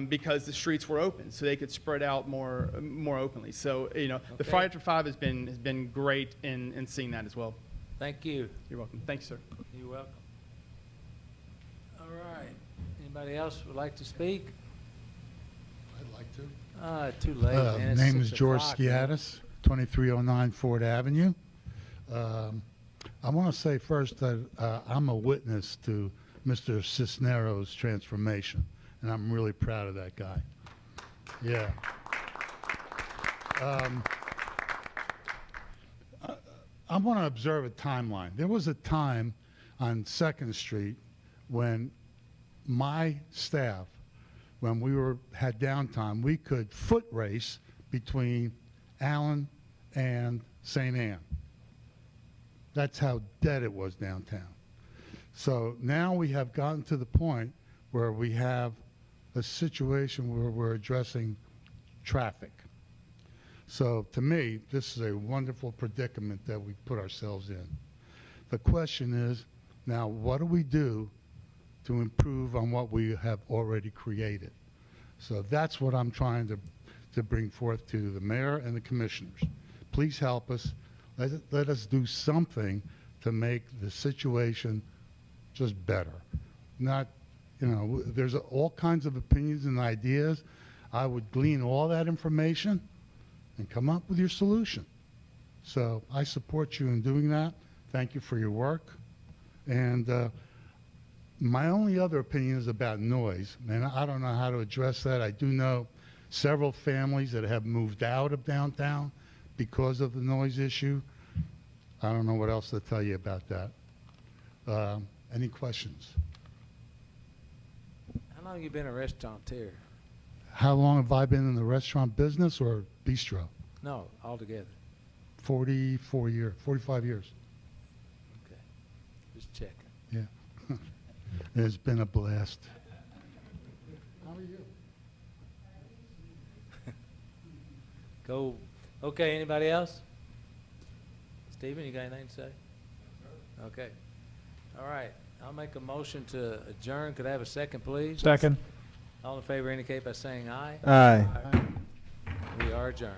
[SPEAKER 15] because the streets were open, so they could spread out more openly. So, the Friday After 5 has been great in seeing that as well.
[SPEAKER 1] Thank you.
[SPEAKER 15] You're welcome. Thank you, sir.
[SPEAKER 1] You're welcome. All right. Anybody else would like to speak?
[SPEAKER 16] I'd like to.
[SPEAKER 1] Too late, man. It's
[SPEAKER 16] Name is
[SPEAKER 1] 6
[SPEAKER 16] George
[SPEAKER 1] o'clock, man.
[SPEAKER 16] Skiatis, 2309 Ford Avenue. I want to say first that I'm a witness to Mr. Cisneros' transformation, and I'm really proud of that guy. Yeah. I want to observe a timeline. There was a time on 2nd Street when my staff, when we had downtime, we could foot race between Allen and St. Anne. That's how dead it was downtown. So now we have gotten to the point where we have a situation where we're addressing traffic. So to me, this is a wonderful predicament that we put ourselves in. The question is, now what do we do to improve on what we have already created? So that's what I'm trying to bring forth to the mayor and the commissioners. Please help us. Let us do something to make the situation just better. Not, there's all kinds of opinions and ideas. I would glean all that information and come up with your solution. So I support you in doing that. Thank you for your work. And my only other opinion is about noise, and I don't know how to address that. I do know several families that have moved out of downtown because of the noise issue. I don't know what else to tell you about that. Any questions?
[SPEAKER 1] How long have you been a restaurateur?
[SPEAKER 16] How long have I been in the restaurant business or bistro?
[SPEAKER 1] No, altogether.
[SPEAKER 16] 45 years.
[SPEAKER 1] Okay. Just checking.
[SPEAKER 16] Yeah. It's been a blast. How are you?
[SPEAKER 1] Go. Okay, anybody else? Stephen, you got anything to say? Okay. All right. I'll make a motion to adjourn. Could I have a second, please?
[SPEAKER 8] Second.
[SPEAKER 1] All in favor indicate by saying aye.
[SPEAKER 10] Aye.
[SPEAKER 1] We are adjourned.